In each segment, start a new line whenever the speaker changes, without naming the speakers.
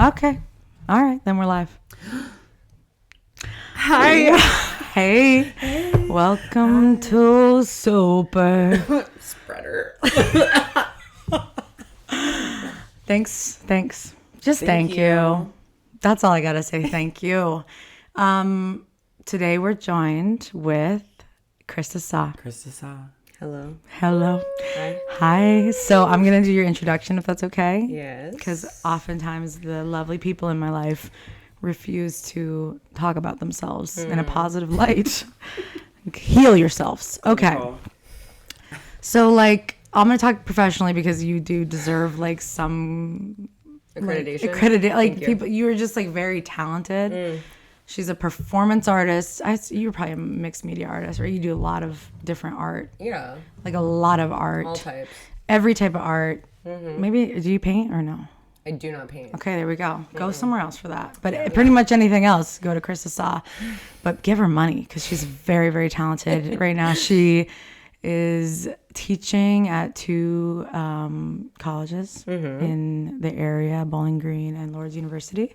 Okay. All right. Then we're live.
Hi.
Hey. Welcome to Super.
Spreader.
Thanks. Just thank you. That's all I got to say. Thank you. Today we're joined with Krysta Sa.
Krysta Sa. Hello.
Hi. So I'm going to do your introduction if that's okay.
Yes.
Because oftentimes the lovely people in my life refuse to talk about themselves in a positive light. Heal yourselves. Okay.
Oh.
So like, I'm going to talk professionally because you do deserve like some
Accreditation.
Like people, you are just like very talented. She's a performance artist. You're probably a mixed media artist, right? You do a lot of different art.
Yeah.
Like a lot of art.
All types.
Every type of art. Maybe, do you paint or no?
I do not paint.
Okay, there we go. Go somewhere else for that. But pretty much anything else, go to Krysta Sa. But give her money because she's very, very talented. Right now, she is teaching at two colleges in the area, Bowling Green and Lourdes University.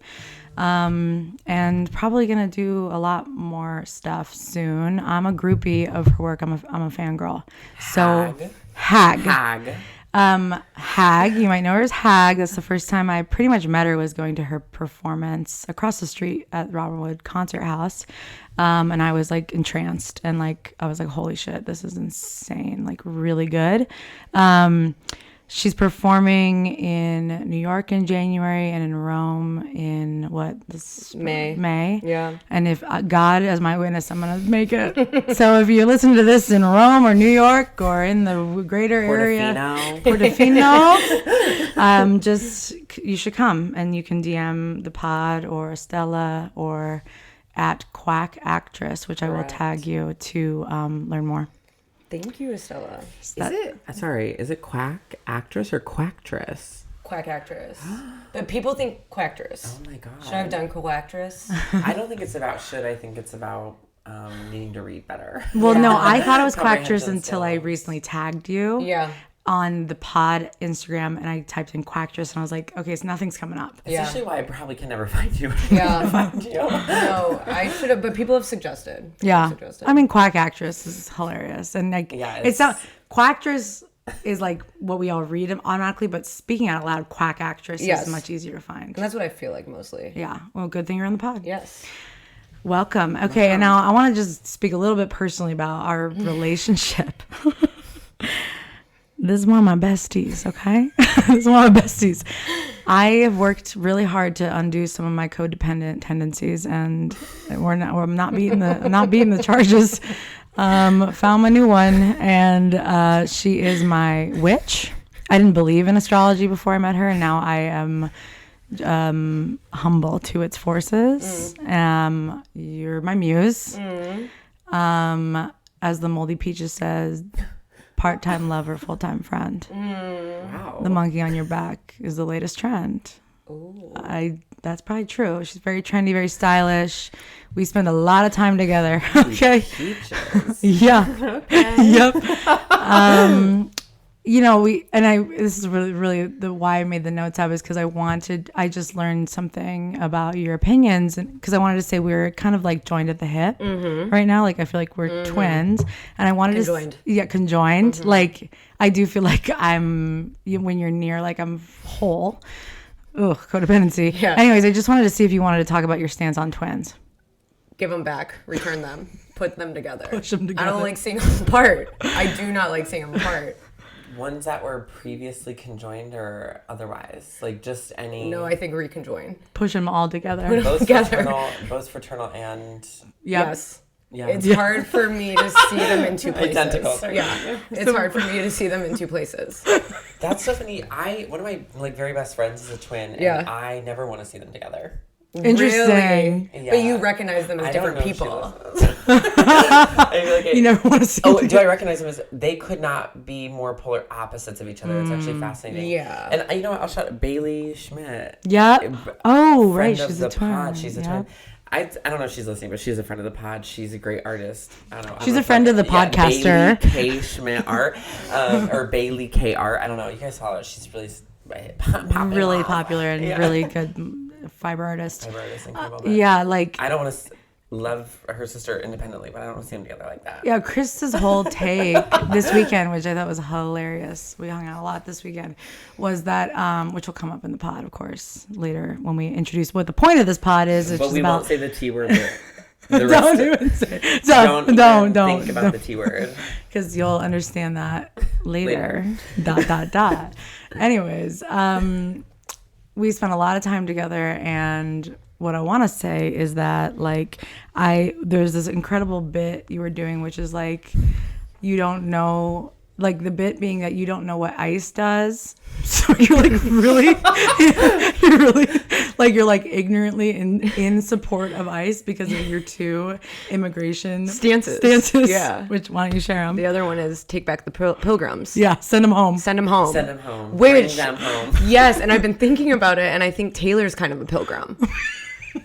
And probably going to do a lot more stuff soon. I'm a groupie of her work. I'm a fangirl. So, Hag. Hag, you might know her as Hag. That's the first time I pretty much met her, was going to her performance across the street at Robinwood Concert House. And I was like entranced and like, I was like, holy shit, this is insane. Like really good. She's performing in New York in January and in Rome in May.
Yeah.
And if God as my witness, I'm going to make it. So if you listen to this in Rome or New York or in the greater area, Portofino, you should come and you can DM the pod or Estella or at Quack Actress, which I will tag you to learn more.
Thank you, Estella.
Is it Quack Actress or Quactress?
Quack Actress. But people think Quactress.
Oh my god.
Should I have done Quactress?
I don't think it's about should. I think it's about needing to read better.
Well, no, I thought it was Quactress until I recently tagged you.
Yeah.
On the pod Instagram, and I typed in Quactress, and I was like, okay, so nothing's coming up.
It's actually why I probably can never find you.
Yeah. No, I should have, but people have suggested.
Yeah. I mean, Quack Actress is hilarious. And like, it's not, Quactress is like what we all read automatically, but speaking out loud, Quack Actress is much easier to find.
And that's what I feel like mostly.
Yeah. Well, good thing you're on the pod.
Yes.
Welcome. Okay. And now I want to just speak a little bit personally about our relationship. This is one of my besties, okay? This is one of my besties. I have worked really hard to undo some of my codependent tendencies, and I'm not beating the charges. Found my new one, and she is my witch. I didn't believe in astrology before I met her, and now I am humble to its forces. You're my muse. As the Moldy Peaches says, part-time lover, full-time friend.
Wow.
The monkey on your back is the latest trend.
Ooh.
That's probably true. She's very trendy, very stylish. We spend a lot of time together. Okay.
Peaches.
Yeah.
Okay.
Yep. This is really the why I made the notes up is because I just learned something about your opinions, and because I wanted to say we're kind of like joined at the hip right now. Like I feel like we're twins, and I wanted conjoined. Like I do feel like when you're near, like I'm whole. Ugh, codependency.
Yeah.
Anyways, I just wanted to see if you wanted to talk about your stance on twins.
Give them back. Return them. Put them together.
Push them together.
I don't like seeing them apart. I do not like seeing them apart.
Ones that were previously conjoined or otherwise? Like just any...
No, I think reconjoin.
Push them all together.
Both fraternal and...
Yes.
Yeah.
It's hard for me to see them in two places.
Identical.
Yeah. It's hard for me to see them in two places.
That's so funny. One of my very best friends is a twin, and I never want to see them together.
Interesting.
Really? Yeah. But you recognize them as different people.
You never want to see them.
Do I recognize them as... They could not be more polar opposites of each other. It's actually fascinating.
Yeah.
And you know what? I'll shout out Bailey Schmidt.
Yeah. Oh, right.
She's a twin. She's a twin. I don't know if she's listening, but she's a friend of the pod. She's a great artist. I don't know.
She's a friend of the podcaster.
Bailey K. Schmidt Art. Or Bailey K. Art. I don't know. You guys follow her. She's really
popular and really good fiber artist.
and Kimball, but
Yeah, like
I don't want to love her sister independently, but I don't want to see them together like that.
yeah, Krista's whole take this weekend, which I thought was hilarious. We hung out a lot this weekend. Was that which will come up in the pod, of course, later when we introduce what the point of this pod is. It's
But
just
we
about,
won't say the T word. The
don't even say.
don't
Don't
think about the T word.
because you'll understand that later. Dot. Anyways, we spent a lot of time together, and what I want to say is that like there's this incredible bit you were doing, which is like you don't know, like the bit being that you don't know what ICE does. So you're like really, you're like ignorantly in support of ICE because of your two immigration
stances.
Yeah. Which, why don't you share them?
The other one is take back the pilgrims.
Yeah, send them home.
Send them home.
Send them home.
Which,
Bring them home.
yes, and I've been thinking about it, and I think Taylor's kind of a pilgrim.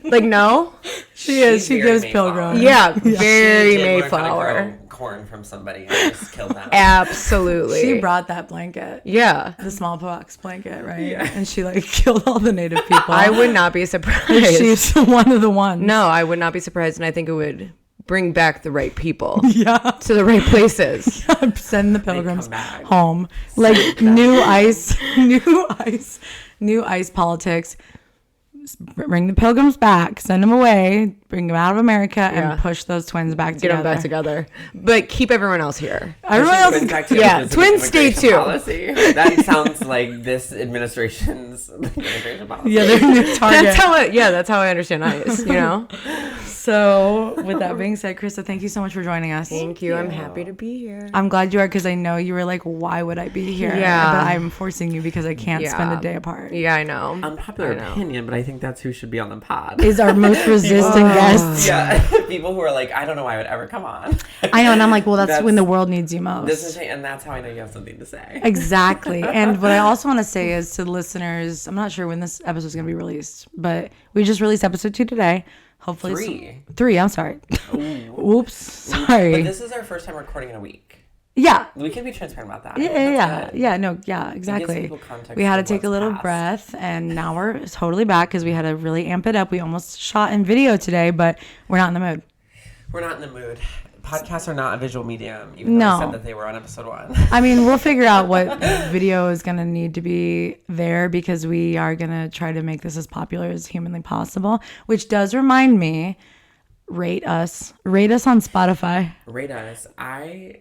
Like, no?
She is. She
very
gives
Mayflower.
pilgrim.
Yeah,
She
very
did learn how to
Mayflower.
grow corn from somebody and just killed them.
Absolutely.
She brought that blanket.
Yeah.
The smallpox blanket, right? Yeah. And she like killed all the native people.
I would not be surprised.
She's one of the ones.
No, I would not be surprised, and I think it would bring back the right people
Yeah.
to the right places.
Send the pilgrims
come back.
home. Like new ICE politics. Bring the pilgrims back, send them away, bring them out of America, and push those twins back
Get
together.
them back together. But keep everyone else here.
Everyone else is
Yeah, twins stay too.
Policy. That sounds like this administration's immigration policy.
yeah, they're new target.
That's how I understand ICE, you know?
So, with that being said, Krysta, thank you so much for joining us.
Thank you. I'm happy to be here.
I'm glad you are because I know you were like, why would I be here?
Yeah.
But I'm forcing you because I can't spend a day apart.
Yeah, I know.
Unpopular opinion, but I think that's who should be on the pod.
Is our most resistant guest.
Yeah, people who are like, I don't know why I would ever come on.
I know, and I'm like, well, that's when the world needs you most.
And that's how I know you have something to say.
Exactly. And what I also want to say is to the listeners, I'm not sure when this episode is going to be released, but we just released episode 2 today. Hopefully. 3, I'm sorry. Oops. Sorry.
But this is our first time recording in a week.
Yeah.
We can be transparent about that.
Yeah, exactly. We had to take a little breath, and now we're totally back because we had to really amp it up. We almost shot in video today, but we're not in the mood.
We're not in the mood. Podcasts are not a visual medium, even though I said that they were on episode 1.
I mean, we'll figure out what video is going to need to be there because we are going to try to make this as popular as humanly possible, which does remind me, rate us on Spotify.
Rate us. I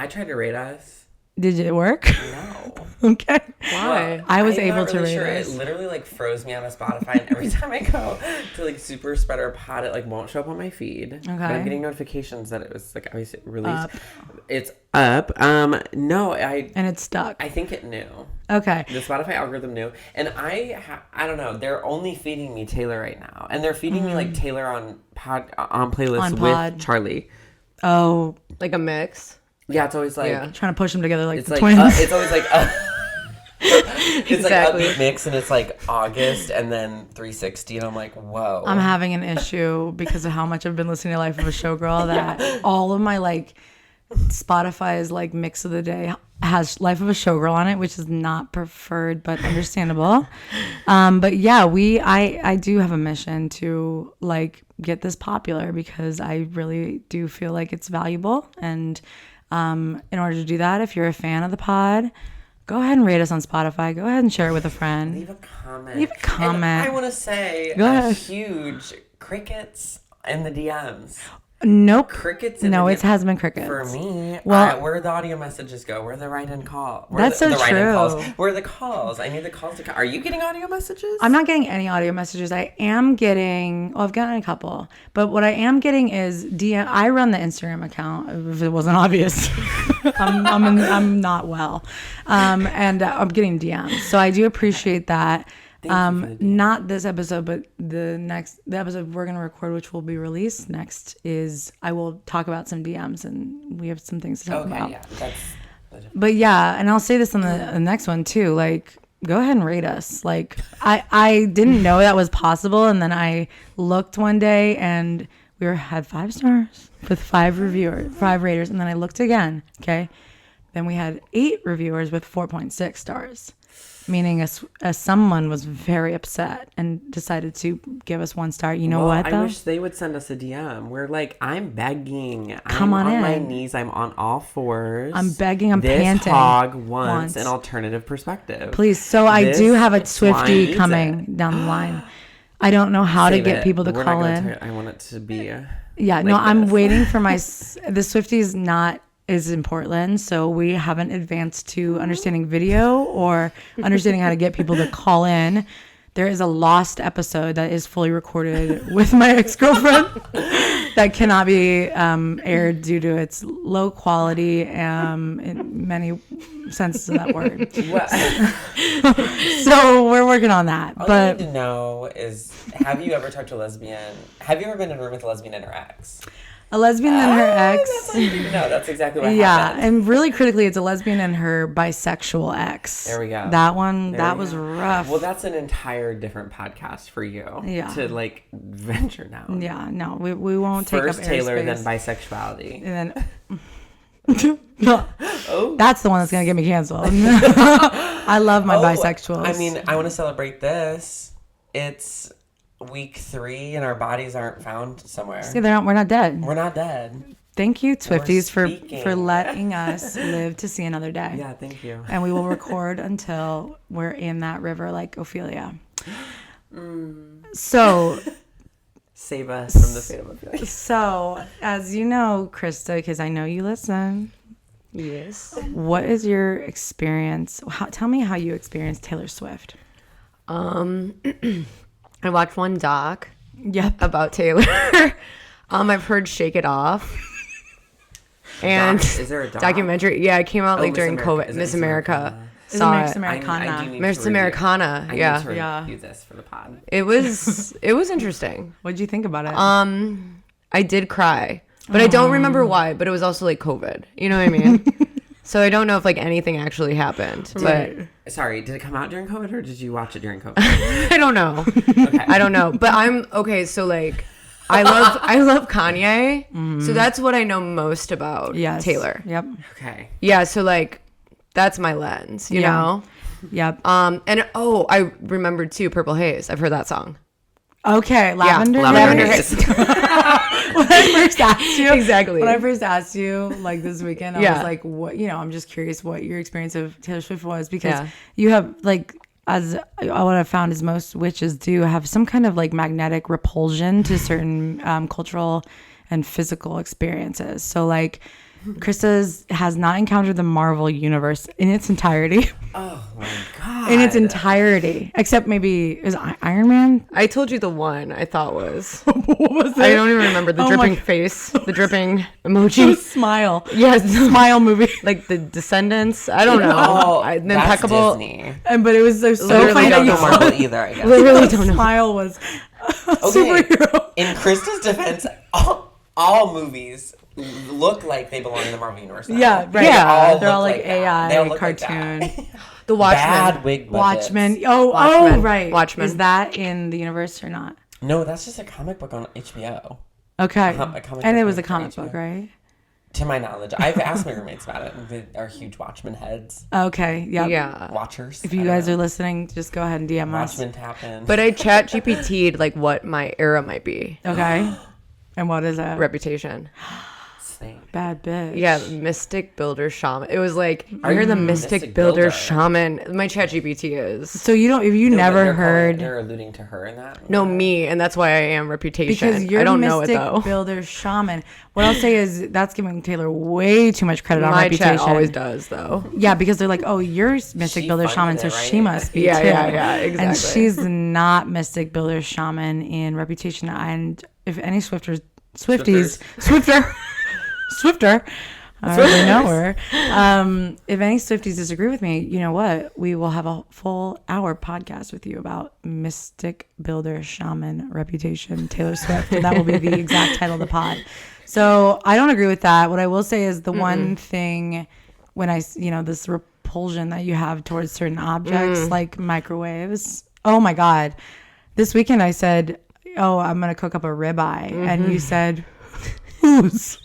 tried to rate us.
Did it work?
No.
Okay.
Why?
Well,
I was
I'm
able
not
to
really
rate
sure.
us.
It literally like froze me out of Spotify, and every time I go to like Super Spreader Pod, it like won't show up on my feed. Okay. But I'm getting notifications that it was like obviously released. It's up. No,
and it's stuck.
I think it knew.
Okay.
The Spotify algorithm knew, and I don't know. They're only feeding me Taylor right now, and they're feeding me like Taylor on playlist with Charlie.
Oh,
Like a mix.
Yeah, it's always like
trying to push them together like
it's
the
like
twins.
it's always like it's
Exactly.
like upbeat mix, and it's like August and then 360, and I'm like, whoa.
I'm having an issue because of how much I've been listening to Life of a Showgirl that all of my like Spotify's like mix of the day has Life of a Showgirl on it, which is not preferred but understandable. But yeah, I do have a mission to like get this popular because I really do feel like it's valuable. And in order to do that, if you're a fan of the pod, go ahead and rate us on Spotify. Go ahead and share it with a friend.
Leave a comment.
And
I want to say huge crickets in the DMs.
Nope.
Crickets.
No, it has been crickets.
For me,
well,
where the audio messages go, where the write-in call.
That's so true.
Where are the calls? I need the calls to come. Are you getting audio messages?
I'm not getting any audio messages. I am getting, I've gotten a couple, but what I am getting is DM. I run the Instagram account. If it wasn't obvious, I'm not well, and I'm getting DMs. So I do appreciate that. Not this episode, but the episode we're going to record, which will be released next, is I will talk about some DMs, and we have some things to talk about.
Yeah,
but yeah, and I'll say this on the next one too, like, go ahead and rate us. Like, I didn't know that was possible, and then I looked one day and we had 5 stars with 5 raters, and then I looked again, okay? Then we had 8 reviewers with 4.6 stars. meaning someone was very upset and decided to give us 1 star. You know what, though?
I wish they would send us a DM. We're like, I'm begging.
Come
I'm
on
my
in.
knees. I'm on all fours.
I'm begging. I'm panting.
This hog wants an alternative perspective.
Please. So I do have a Swiftie coming
it.
down the line. I don't know how to get people to call in.
I want it to be
I'm waiting for the Swiftie is in Portland, so we haven't advanced to understanding video or understanding how to get people to call in. There is a lost episode that is fully recorded with my ex-girlfriend that cannot be aired due to its low quality in many senses of that word. So we're working on that.
All
but
you need to know is, have you ever talked to a lesbian? Have you ever been in a room with a lesbian and her ex?
A lesbian and her ex.
That's exactly what happened.
And really critically, it's a lesbian and her bisexual ex.
There we go.
That one, that was rough.
Well, that's an entire different podcast for you.
Yeah.
To like venture down.
Yeah, no, we won't take up airspace.
First Taylor, then bisexuality.
And then... No, that's the one that's going to get me canceled. I love my bisexuals.
I mean, I want to celebrate this. It's... week 3 and our bodies aren't found somewhere.
See, we're not dead.
We're not dead.
Thank you, Swifties, for letting us live to see another day.
Yeah, thank you.
And we will record until we're in that river like Ophelia. So...
Save us from the fate of Ophelia.
So, as you know, Krysta, because I know you listen.
Yes.
What is your experience? Tell me how you experienced Taylor Swift.
I watched one doc about Taylor. I've heard Shake It Off. And
Is there a doc?
documentary? Yeah, it came out like during COVID.
Miss America.
Miss Americana.
Miss Americana.
I
Yeah.
need to review this for the pod.
It was interesting.
What did you think about it?
I did cry, but I don't remember why. But it was also like COVID. You know what I mean? So I don't know if like anything actually happened. But
Sorry, did it come out during COVID or did you watch it during COVID?
I don't know.
Okay.
I don't know. But I'm okay. So like, I love Kanye. So that's what I know most about Taylor.
Yep.
Okay.
Yeah. So like, that's my lens. You know.
Yep.
And I remembered too. Purple Haze. I've heard that song.
Okay, Lavender
Haze.
When I first asked you,
Exactly.
When I first asked you, like this weekend, I was like, "What?" I'm just curious what your experience of Taylor Swift was because you have like, as what I've found is most witches do have some kind of like magnetic repulsion to certain cultural and physical experiences. So like, Krysta has not encountered the Marvel universe in its entirety.
Oh my god!
In its entirety, except maybe is Iron Man.
I told you the one I thought was.
What was it?
I don't even remember the dripping face, the dripping emoji.
Smile.
Yes,
Smile movie.
Like the Descendants. I don't know.
Oh,
The Impeccable.
Disney.
But it was so
Literally
funny
I
that
don't
you
know
saw
Marvel either. I guess.
Literally don't know.
Smile was
Okay.
superhero.
In Krista's defense, all movies look like they belong in the Marvel universe now.
Yeah, right.
Yeah,
They're all
look
like
that.
AI
They all look like
cartoon.
that.
The Watchmen.
Bad wig budgets.
Watchmen. Oh,
Watchmen.
right.
Watchmen.
Is that in the universe or not?
No, that's just a comic book on HBO.
Okay.
A comic
And
book
it was a
on
comic
HBO.
book, right?
To my knowledge, I've asked my roommates about it. They are huge Watchmen heads.
Okay. Yep.
Yeah.
Watchers.
If you guys are listening, just go ahead and DM us.
Watchmen tap in.
But I chat GPT'd like what my era might be.
Okay. And what is that?
Reputation.
Snake.
Bad bitch.
Yeah, Mystic Builder Shaman. It was like,
Are
you're the
you
Mystic
Mystic
Builder
Builder?
Shaman. My chat GPT is.
So you don't, if you
No, but
never heard.
They're alluding to her in that.
No, me, and that's why I am Reputation.
Because you're
I don't
Mystic
know it though.
Builder Shaman. What I'll say is that's giving Taylor way too much credit on
My
Reputation.
chat always does though.
Yeah, because they're like, oh, you're Mystic
She
Builder
funded
Shaman, so
it,
she
right?
must be
Yeah,
too.
yeah,
And
exactly.
she's not Mystic Builder Shaman in Reputation. And if any Swifter, I already know her. If any Swifties disagree with me, you know what? We will have a full hour podcast with you about Mystic Builder Shaman Reputation Taylor Swift. And that will be the exact title of the pod. So I don't agree with that. What I will say is the one thing when this repulsion that you have towards certain objects like microwaves. Oh my God. This weekend I said, oh, I'm going to cook up a ribeye. And you said, whose?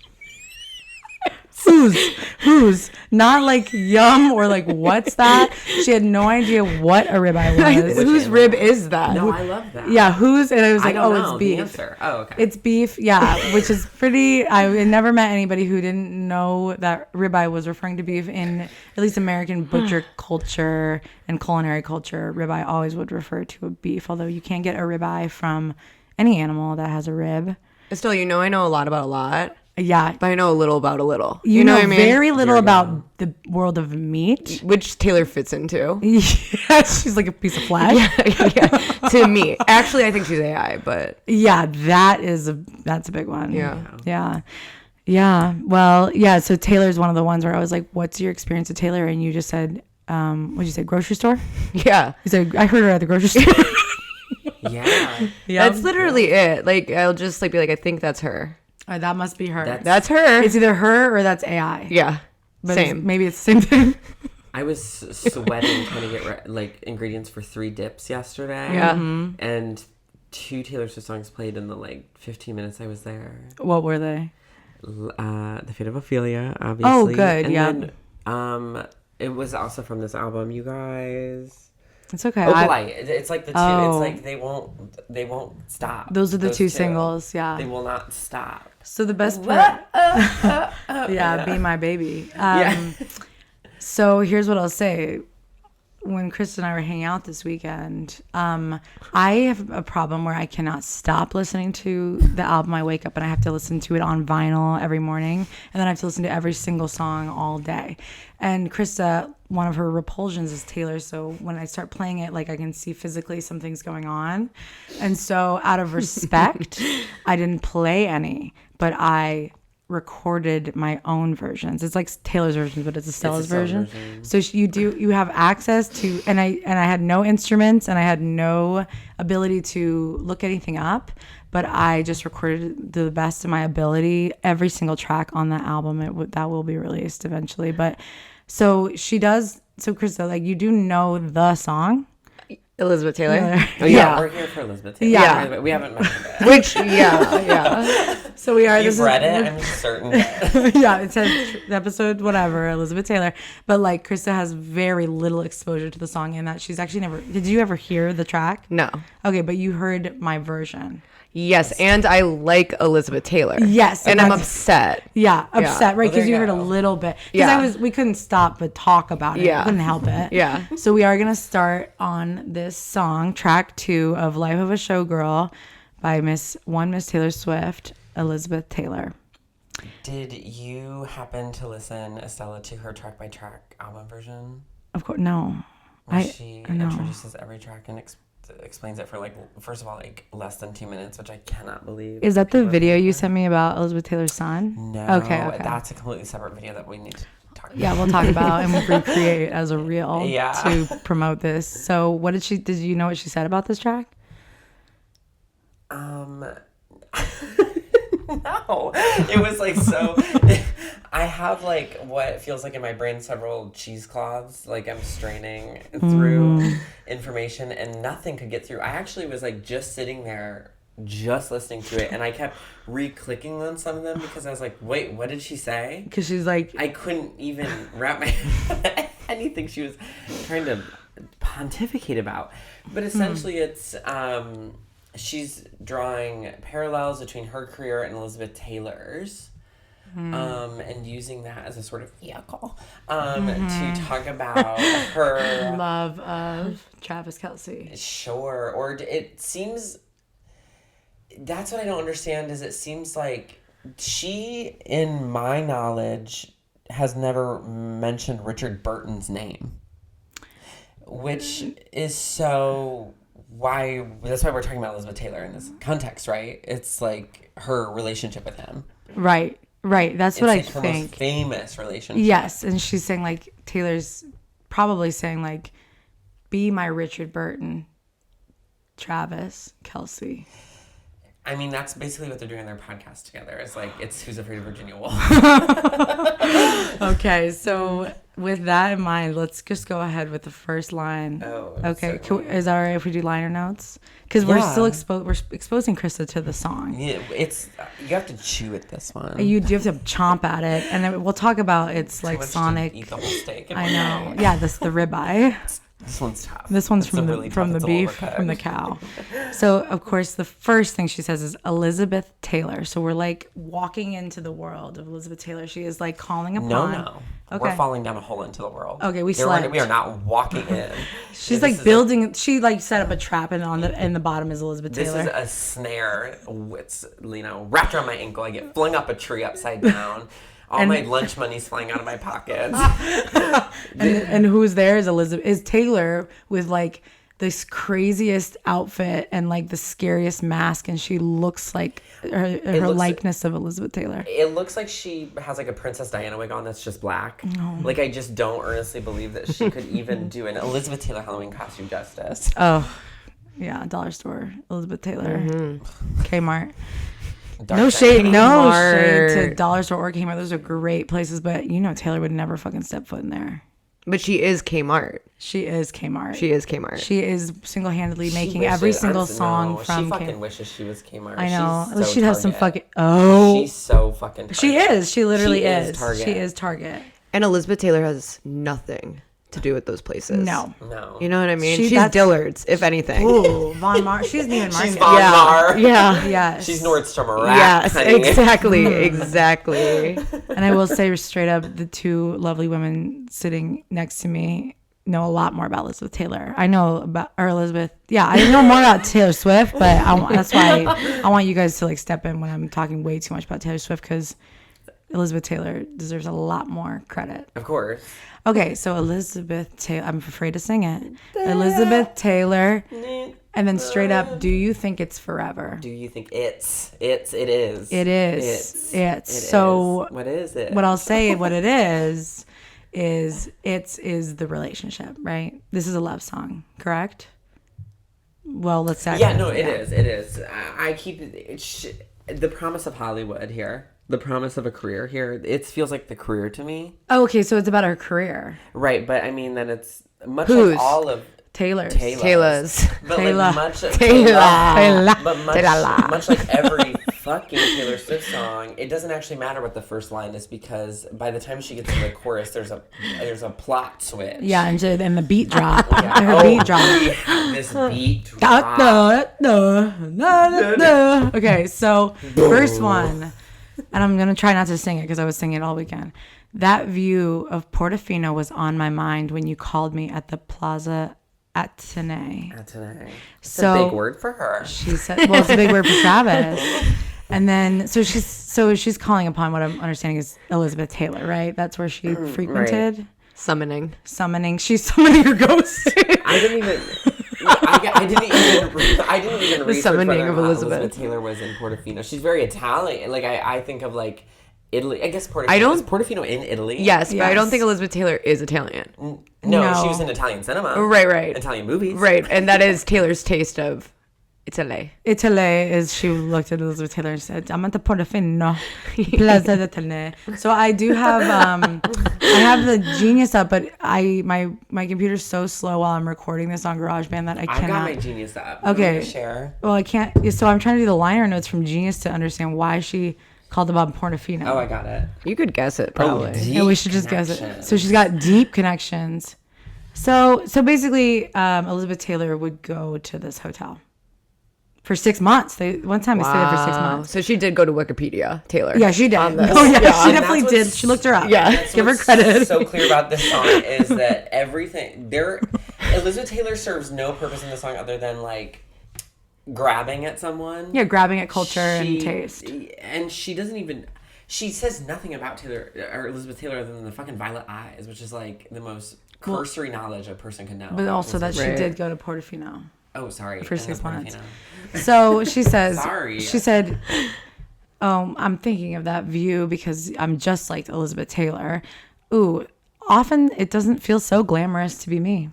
Who's not like yum or like what's that? She had no idea what a ribeye was.
Whose rib is that?
No, I love that.
Yeah, whose? And I was like,
I don't
oh,
know
it's beef.
the answer. Oh, okay.
It's beef, yeah, which is pretty. I never met anybody who didn't know that ribeye was referring to beef in at least American butcher culture and culinary culture. Ribeye always would refer to a beef, although you can't get a ribeye from any animal that has a rib.
Still, I know a lot about a lot.
Yeah.
But I know a little about a little.
You know
what I mean?
very little about the world of meat.
Which Taylor fits into.
Yeah, she's like a piece of flesh.
Yeah. To me. Actually, I think she's AI, but.
Yeah, that's a big one.
Yeah.
Yeah. Well, yeah, so Taylor's one of the ones where I was like, what's your experience with Taylor? And you just said, what'd you say, grocery store?
Yeah.
You said, I heard her at the grocery store.
Yeah.
That's literally it. Like, I'll just like be like, I think that's her.
That must be her.
That's her.
It's either her or that's AI.
Yeah.
But
Same.
Maybe it's the same thing.
I was sweating trying to get like ingredients for 3 dips yesterday.
Yeah.
And 2 Taylor Swift songs played in the like 15 minutes I was there.
What were they?
The Fate of Ophelia, obviously.
Oh, good.
And
yeah.
then, it was also from this album, you guys.
It's okay.
Opalite. It's like the two.
Oh.
It's like they won't stop.
Those are the two singles. Yeah.
They will not stop.
So the best part. Yeah, Be My Baby. So here's what I'll say. When Krysta and I were hanging out this weekend, I have a problem where I cannot stop listening to the album. I wake up and I have to listen to it on vinyl every morning, and then I have to listen to every single song all day. And Krysta, one of her repulsions is Taylor, so when I start playing it, like I can see physically something's going on. And so out of respect, I didn't play any, but I recorded my own versions. It's like Taylor's version, but it's Stella's version. So you have access to, and I had no instruments and I had no ability to look anything up, but I just recorded the best of my ability every single track on that album. That will be released eventually. But so she does. So Krysta, like, you do know the song.
Elizabeth Taylor.
Oh, yeah, we're here for Elizabeth Taylor.
Yeah.
We haven't mentioned it.
Which, yeah.
So we are.
You've read it, I'm certain.
Yeah, it says episode whatever, Elizabeth Taylor. But like Krysta has very little exposure to the song in that she's actually never. Did you ever hear the track?
No.
Okay, but you heard my version.
Yes, and I like Elizabeth Taylor.
Yes,
and I'm upset.
Yeah, upset, right? Because
Well,
you
there
heard
you
a
go.
little bit.
Yeah.
Because we couldn't stop but talk about it.
Yeah.
We couldn't help it.
Yeah.
So we are gonna start on this song, track 2 of "Life of a Showgirl" by Miss Taylor Swift, Elizabeth Taylor.
Did you happen to listen, Estella, to her track by track album version?
Of course, no.
Where she
I know.
introduces every track and explains it for like, first of all, like less than 2 minutes, which I cannot believe.
Is that the video you sent me about Elizabeth Taylor's son?
No.
Okay.
That's a completely separate video that we need to talk about.
Yeah, we'll talk about and we'll recreate as a reel
Yeah.
to promote this. So what did you know what she said about this track?
No, it was like so. I have what feels like in my brain several cheesecloths. Like I'm straining through information and nothing could get through. I actually was just sitting there, just listening to it, and I kept re-clicking on some of them because I was like, "Wait, what did she say?"
Because she's like,
I couldn't even wrap my head around anything she was trying to pontificate about. But essentially, it's she's drawing parallels between her career and Elizabeth Taylor's, and using that as a sort of vehicle to talk about her
love of Travis Kelce.
Sure, or it seems that's what I don't understand. Is it seems like she, in my knowledge, has never mentioned Richard Burton's name, which is so. That's why we're talking about Elizabeth Taylor in this context, right? It's like her relationship with him.
Right. That's what I
her
think.
Most famous relationship.
Yes, and she's saying Taylor's probably saying be my Richard Burton, Travis Kelce.
I mean, that's basically what they're doing on their podcast together. It's like, it's Who's Afraid of Virginia Woolf.
Okay, so with that in mind, let's just go ahead with the first line.
Oh,
okay.
certainly.
Is that all right if we do liner notes? Because we're
Yeah.
still we're exposing Krysta to the song.
Yeah, it's, you have to chew at this one.
You do have to chomp at it, and then we'll talk about its like
Too much to
sonic.
Eat the whole steak. in
I
one
know.
day.
Yeah, this the ribeye.
This one's tough.
This one's
It's
from
a
the
really
from
tough-
the
it's a
beef
overcooked.
from the cow. So of course the first thing she says is Elizabeth Taylor. So we're like walking into the world of Elizabeth Taylor. She is like calling upon.
No.
Okay.
We're falling down a hole into the world.
Okay, we
There are-
slept.
We are not walking in.
She's
This
like
is
building. She like set up a trap, and in the bottom is Elizabeth
This
Taylor.
is a snare. It's, wrapped around my ankle. I get flung up a tree upside down. All my lunch money's flying out of my pockets.
and who's there is Taylor with like this craziest outfit and like the scariest mask, and she looks like her
looks
likeness of Elizabeth Taylor.
It looks like she has like a Princess Diana wig on that's just black. Like, I just don't earnestly believe that she could even do an Elizabeth Taylor Halloween costume justice.
Oh, yeah, dollar store, Elizabeth Taylor, Kmart.
Dark
No
side.
shade, no shade to
Kmart.
dollar store or Kmart. Those are great places, but Taylor would never fucking step foot in there.
But she is Kmart.
She is Kmart.
She is Kmart.
She is single-handedly
She
making
wishes-
every single
honestly,
song
no,
from
She fucking
Kmart.
wishes she was Kmart.
I know.
She's
At least
so
she'd have some
Target.
fucking.
She's so fucking Target.
She is. She literally
She is
is.
Target.
She is Target.
And Elizabeth Taylor has nothing to do with those places.
No.
No.
You know what I mean?
She's
She's Dillard's, if anything.
Ooh, Von Mar. She isn't even Market.
She's Von Mar.
Yeah.
Yes.
She's Nordstrom Rack.
Yes,
honey.
exactly.
And I will say straight up, the two lovely women sitting next to me know a lot more about Elizabeth Taylor. I know about Elizabeth. Yeah, I know more about Taylor Swift, but that's why I want you guys to like step in when I'm talking way too much about Taylor Swift, because Elizabeth Taylor deserves a lot more credit.
Of course.
Okay, so Elizabeth Taylor. I'm afraid to sing it. Elizabeth Taylor. And then straight up, do you think it's forever?
Do you think it is?
It is.
It's.
It's.
It
So
is. What is it?
what I'll say, what it is the relationship, right? This is a love song, correct? Well, let's say.
Yeah, no, it is. It is. I keep the promise of Hollywood here. The promise of a career here. It feels like the career to me.
Oh, okay, so it's about her career.
Right, but I mean, then it's much
Whose?
like all of
Taylor's.
Taylor's.
But
Taylor.
like much
Taylor.
But much like every fucking Taylor Swift song, it doesn't actually matter what the first line is, because by the time she gets to the chorus, there's a plot switch.
Yeah, and the beat drop.
Yeah.
Her beat drop.
We have this beat
Da,
drop.
da, da, da, da. Okay, so first one, and I'm gonna try not to sing it because I was singing it all weekend. That view of Portofino was on my mind when you called me at the Plaza Atene.
Today. It's
So-
a big word for her.
She said, "Well, it's a big word for Travis." And then, so she's calling upon what I'm understanding is Elizabeth Taylor, right? That's where she frequented,
Summoning.
summoning. She's summoning her ghost.
I didn't even. I didn't even research
summoning
whether or
of
not
Elizabeth.
Taylor was in Portofino. She's very Italian. Like I think of like Italy. I guess Portofino.
I don't-
Is Portofino in Italy?
Yes, but I don't
Yes.
think Elizabeth Taylor is Italian.
No,
No.
she was in Italian cinema.
Right.
Italian movies.
Right, and that is Taylor's taste of Italy.
Italy is, she looked at Elizabeth Taylor and said, "I'm at the Portofino, Plaza d'Italy." So I do have, I have the Genius up, but my computer's so slow while I'm recording this on GarageBand that I
I've got
cannot.
my Genius up.
Okay.
I'm gonna share.
Well, I can't. So I'm trying to do the liner notes from Genius to understand why she called about Portofino.
Oh, I got it.
You could guess it, probably.
deep
Yeah, we should just guess it.
connection.
So she's got deep connections. So basically, Elizabeth Taylor would go to this hotel for 6 months. One time they stayed there for 6 months.
So she did go to Wikipedia, Taylor.
Yeah, she did.
on this.
Oh yeah,
Yeah.
she
And
definitely
that's
did.
what's-
She looked her up.
Yeah.
That's
Give her
what's
credit.
So clear about this song is that everything Elizabeth Taylor serves no purpose in the song other than like grabbing at someone.
Yeah, grabbing at culture and
She-
taste.
And she doesn't even. She says nothing about Taylor or Elizabeth Taylor other than the fucking violet eyes, which is like the most cursory knowledge a person can know.
But also that she
Right.
did go to Portofino.
Oh, sorry.
for
and
6
then
months.
Portofino.
So she says,
Sorry.
she said, I'm thinking of that view because I'm just like Elizabeth Taylor. Ooh, often it doesn't feel so glamorous to be me.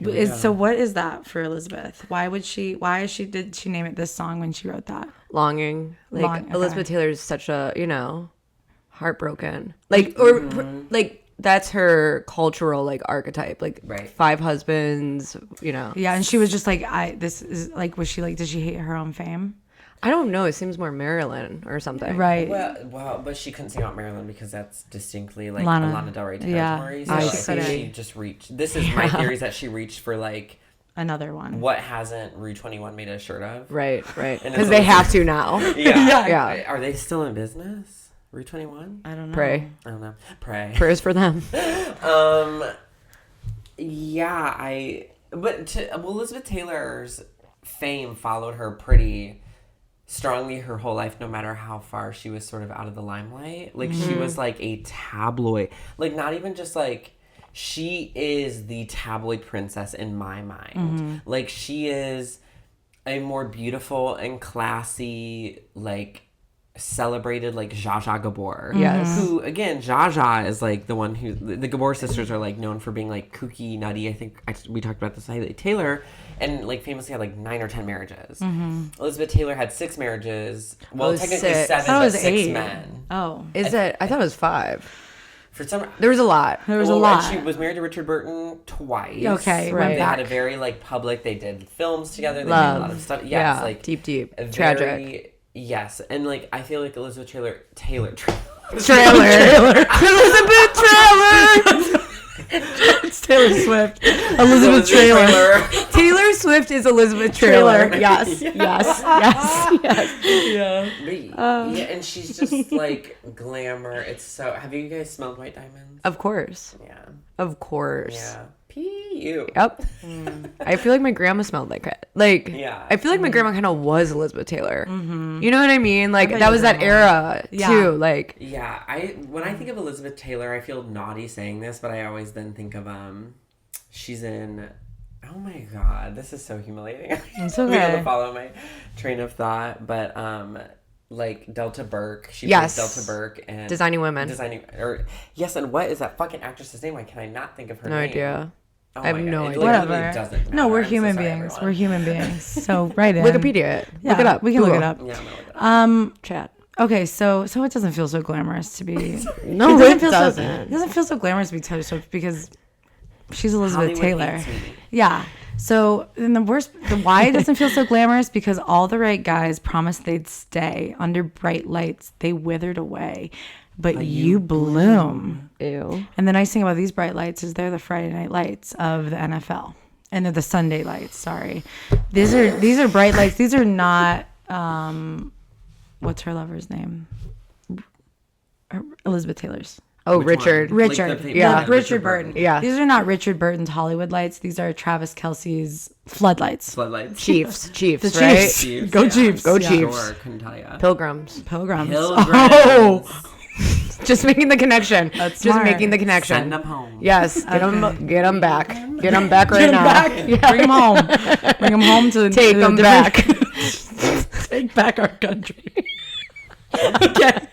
So what is that for Elizabeth? Did she name it this song when she wrote that?
Longing. Like
Okay.
Elizabeth Taylor is such a, heartbroken. Like, or like that's her cultural like archetype. Like
Right.
5 husbands,
Yeah, and she was just like, this is like, was she like, did she hate her own fame?
I don't know. It seems more Marilyn or something.
Right.
Well, but she couldn't sing out Marilyn because that's distinctly like
Lana.
Lana Del Rey
Yeah.
territory.
Yeah,
So
she
I
said
think
it.
she just reached. This is my theory is that she reached for like
Another one.
what hasn't Rue 21 made a shirt of.
Right.
And
Because
it's
they
always-
have to now.
Yeah.
Yeah.
Are they still in business? Rue 21?
I don't know.
Pray.
I don't know. Pray.
Prayers for them.
Yeah, Elizabeth Taylor's fame followed her pretty strongly her whole life, no matter how far she was sort of out of the limelight. Like, she was like a tabloid. Like, not even just like, she is the tabloid princess in my mind. Like, she is a more beautiful and classy, like, celebrated like Zsa Zsa Gabor.
Yes.
Who again, Zsa Zsa is like the one who the Gabor sisters are like known for being like kooky, nutty. I think we talked about this. Taylor and like famously had like 9 or 10 marriages. Elizabeth Taylor had 6 marriages. Well,
was
technically
6.
7,
I thought it
but
was
6
8.
men.
Oh.
Is it? I thought it was 5.
For some,
There was a lot.
There was a
and
lot.
she was married to Richard Burton twice.
Okay,
right.
They
back.
had a very like public. They did films together. They
Love.
did a lot of stuff. Yeah, it's like
deep.
a
Tragic.
very- Yes, and like I feel like Elizabeth Taylor.
Elizabeth Trailer.
It's Taylor Swift. Elizabeth Taylor.
Taylor Swift is Elizabeth Trailer.
Trailer.
Yes.
Yeah.
Yeah, and she's just like glamour. It's so. Have you guys smelled White Diamonds?
Of course.
Yeah.
Of course.
Yeah. P.U.
Yep. I feel like my grandma smelled like it. Like,
Yeah.
I feel like my grandma kind of was Elizabeth Taylor. You know what I mean? Like,
bet
that
your
was that
grandma-
era,
Yeah.
too. Like,
Yeah. When I think of Elizabeth Taylor, I feel naughty saying this, but I always then think of she's in. Oh my God, this is so humiliating.
It's
I'm able
okay.
to follow my train of thought, but like Delta Burke. She
Yes.
plays Delta Burke and
Designing Women.
Yes, and what is that fucking actress's name? Why can I not think of her
no
name?
idea.
Oh
I have
my
no
God. It
idea.
literally
Whatever.
doesn't matter.
No, we're
I'm so
human
sorry,
beings.
everyone.
We're human beings. So right in.
Wikipedia it.
Yeah,
Look it up.
We can
Google.
look it up.
Yeah, I'm gonna look it up.
Chat.
Okay, so it doesn't feel so glamorous to be.
No,
it
it
feel
doesn't.
it doesn't feel so glamorous to be Taylor Swift because she's Elizabeth
Hollywood
Taylor.
hates me.
Yeah. So then the why it doesn't feel so glamorous because all the right guys promised they'd stay under bright lights. They withered away, but you bloom.
Ew.
And the nice thing about these bright lights is they're the Friday night lights of the NFL. And they're the Sunday lights, sorry. These are bright lights. These are not what's her lover's name? Elizabeth Taylor's.
Oh,
Which
Richard.
one? Like
Richard.
the-
Yeah.
Richard Burton.
Yeah.
These are not Richard Burton's Hollywood lights. These are Travis Kelce's floodlights.
Floodlights.
Chiefs,
The
right?
Chiefs.
Chiefs,
Go
yeah.
Chiefs.
Go
Yeah.
Chiefs.
Sure, couldn't tell ya.
Pilgrims.
Pilgrims.
Pilgrims.
Oh,
Just making the connection.
That's
Just
smart.
making the connection.
Send them home.
Yes, get them back. Get them back right
Get 'em
now.
back.
Yeah.
Bring them home. Bring them home to
Take
to
them
different-
back.
Take back our country. Okay.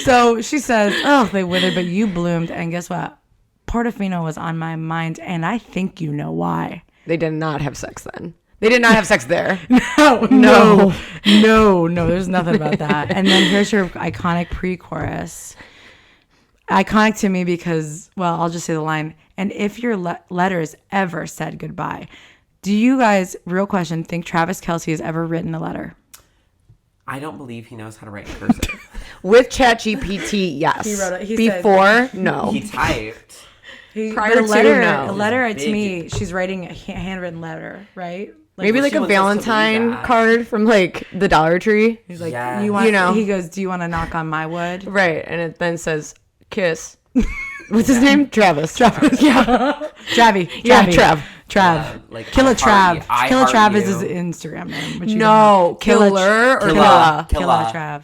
So she says, "Oh, they withered, but you bloomed." And guess what? Portofino was on my mind, and I think you know why.
They did not have sex then. They did not have sex there.
No. There's nothing about that. And then here's your iconic pre-chorus. Iconic to me because, well, I'll just say the line. And if your letters ever said goodbye, do you guys, real question, think Travis Kelce has ever written a letter?
I don't believe he knows how to write in cursive.
With ChatGPT, yes.
He wrote it. He
Before, no.
He typed.
Prior
the
to,
letter,
no.
a letter to
Big.
me, she's writing a handwritten letter, right?
Maybe like
she
a
wants us to believe
Valentine
that.
card from like the Dollar Tree.
He's like,
Yes.
you want,
You know.
he goes, do you want to knock on my wood?
Right. And it then says, kiss. What's his name? Travis. Yeah.
Travi.
Yeah, Trav.
Trav.
Like,
Killer
I heart
Trav.
you. I
Killer
heart
Trav is
you.
his Instagram name. Which you
No,
don't know.
Killer or
Killa.
Killa?
Killer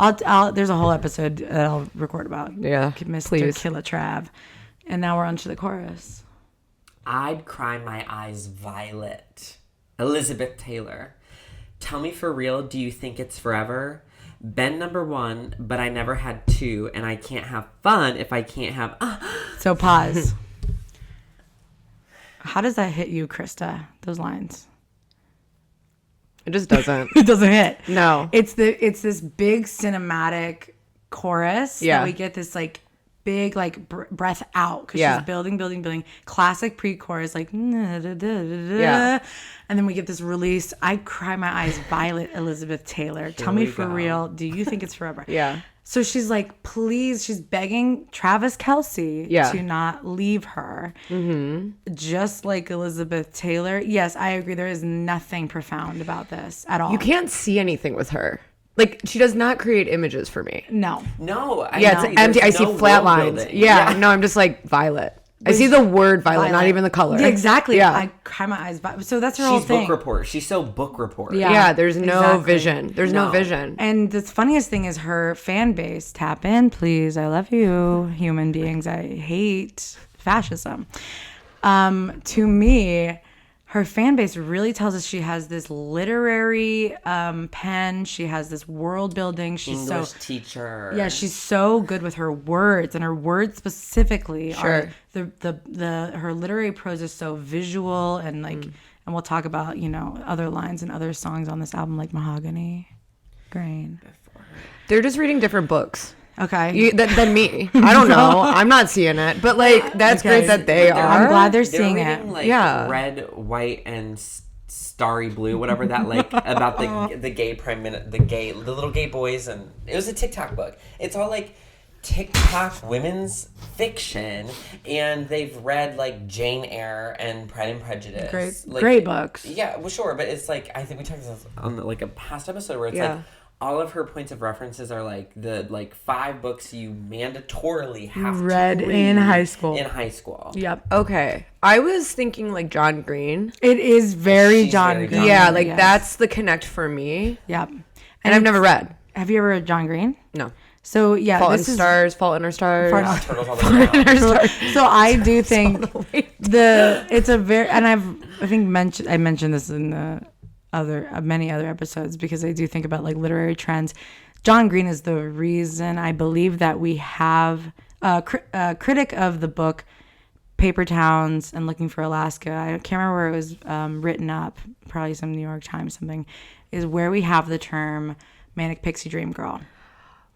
Trav. There's a whole episode that I'll record about.
Yeah,
Mr.
please.
Killer Trav. And now we're on to the chorus.
I'd cry my eyes violet. Elizabeth Taylor. Tell me for real, do you think it's forever? Been number 1, but I never had 2, and I can't have fun if I can't have...
So pause. How does that hit you, Krysta? Those lines.
It just doesn't.
It doesn't hit.
No.
It's this big cinematic chorus that we get this like big like breath out because she's building. Classic pre-chorus like and then we get this release. I cry my eyes. Violet Elizabeth Taylor. Tell me for real. Do you think it's forever?
Yeah.
So she's like, please, she's begging Travis Kelce to not leave her. Mm-hmm. Just like Elizabeth Taylor. Yes, I agree. There is nothing profound about this at all.
You can't see anything with her. Like, she does not create images for me.
No.
It's empty. I see flat lines. Yeah. No, I'm just like, Violet. I see the word violet, not even the color.
Yeah, exactly. Yeah. I cry my eyes. So that's her whole thing.
She's book report. She's so book report.
Yeah, there's no vision. There's no vision.
And the funniest thing is her fan base. Tap in, please. I love you, human beings. I hate fascism. To me, her fan base really tells us she has this literary pen. She has this world building. She's
English teacher.
Yeah, she's so good with her words, and her words specifically are her literary prose is so visual and like, and we'll talk about other lines and other songs on this album like Mahogany, Grain.
They're just reading different books.
Okay.
Than me. I don't know. I'm not seeing it. But, like, that's great that they are.
I'm glad they're seeing
reading,
it.
Like, red, white, and starry blue, whatever that, like, about the gay the little gay boys. And it was a TikTok book. It's all, like, TikTok women's fiction. And they've read, like, Jane Eyre and Pride and Prejudice.
Great books.
Yeah, well, sure. But it's, like, I think we talked about this on, like, a past episode where it's, like, all of her points of references are like the 5 books you mandatorily have to read
in high school.
Yep. Okay. I was thinking like John Green.
It is very John Green.
Yeah, like that's the connect for me.
Yep.
And I've never read.
Have you ever read John Green?
No.
So yeah,
Fault in Our Stars.
So I do think it's a very, and I mentioned this in the many other episodes because I do think about like literary trends. John Green is the reason I believe that we have a critic of the book Paper Towns and Looking for Alaska. I can't remember where it was written up, probably some New York Times something, is where we have the term manic pixie dream girl.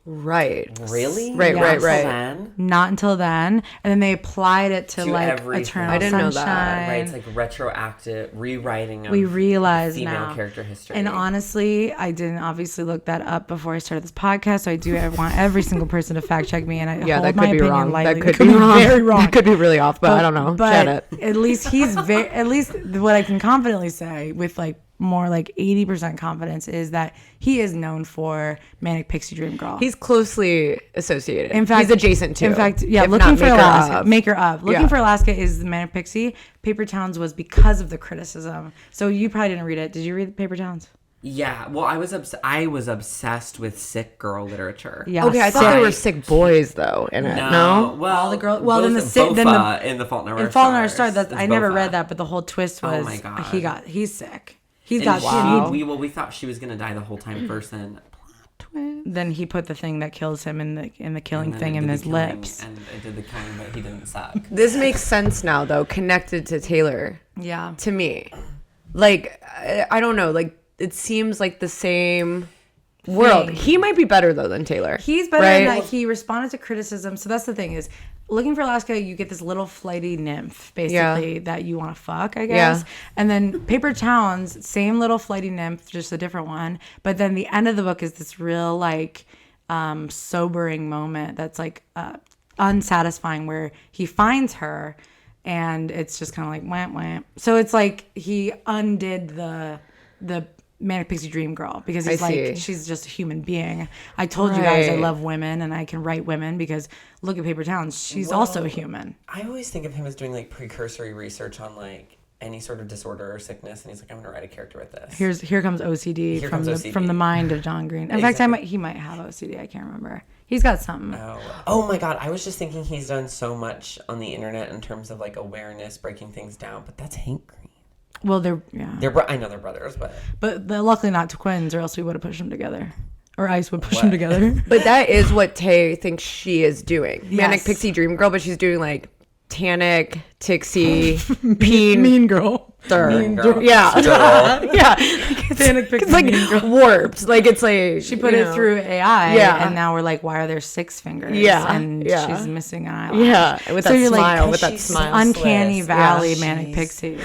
Right.
Really?
Right.
Not until then. And then they applied it to like
everything.
Eternal
I didn't know
Sunshine.
that. Right, it's like retroactive rewriting of
we realize
female
now.
Character history.
And honestly, I didn't obviously look that up before I started this podcast. So I want every single person to fact check me, and I hold
that
my
could be
opinion
wrong.
lightly.
That could be wrong.
Very wrong.
That could be really off, but I don't know.
But
it.
at least at least what I can confidently say with like more like 80% confidence is that he is known for manic pixie dream girl.
He's closely associated.
In fact,
he's adjacent to.
In fact, yeah,
if
Looking
not
for Alaska, Maker of. Looking for Alaska is the manic pixie. Paper Towns was because of the criticism. So you probably didn't read it. Did you read Paper Towns?
Yeah, well, I was obsessed with sick girl literature.
Yeah.
Okay, I thought there were sick boys though in it. No.
Well,
all the girls. Well, then
in the Fault in Our
Stars. I never read that, but the whole twist was
my God.
he's sick.
We thought she was gonna die the whole time first, and plot twist.
Then he put the thing that kills him in the killing thing in his lips.
And it did the killing, but he didn't suck.
This makes sense now though, connected to Taylor.
Yeah.
To me, like I don't know, like it seems like the same world. He might be better though than Taylor.
He's better in that he responded to criticism. So that's the thing is, Looking for Alaska, you get this little flighty nymph, basically, that you want to fuck, I guess. Yeah. And then Paper Towns, same little flighty nymph, just a different one. But then the end of the book is this real, like, sobering moment that's, like, unsatisfying where he finds her and it's just kind of like, wham, wham. So it's like he undid the manic pixie dream girl because he's like, she's just a human being. I told you guys I love women and I can write women because look at Paper Towns. She's also a human.
I always think of him as doing like precursory research on like any sort of disorder or sickness, and he's like, I'm gonna write a character with this.
Here comes OCD from the mind of John Green. In fact, he might have OCD. I can't remember. He's got something.
Oh my God! I was just thinking he's done so much on the internet in terms of like awareness, breaking things down. But that's Hank Green.
Well,
I know they're brothers,
but they're luckily not twins, or else we would have pushed them together, or Ice would push them together.
But that is what Tay thinks she is doing, manic pixie dream girl. But she's doing like Tannic, Tixie, Peen,
Mean Girl.
Mean Girl.
Yeah.
Girl.
Yeah.
Tannic
It's like warped. Like it's like
She put it through AI,
Yeah.
and now we're like, why are there 6 fingers?
Yeah,
And
yeah.
she's missing an eyelash.
Yeah, with that
you're like,
smile, with that
she's
smile.
Uncanny
Sexless.
Valley
Yeah.
manic
She's
pixie.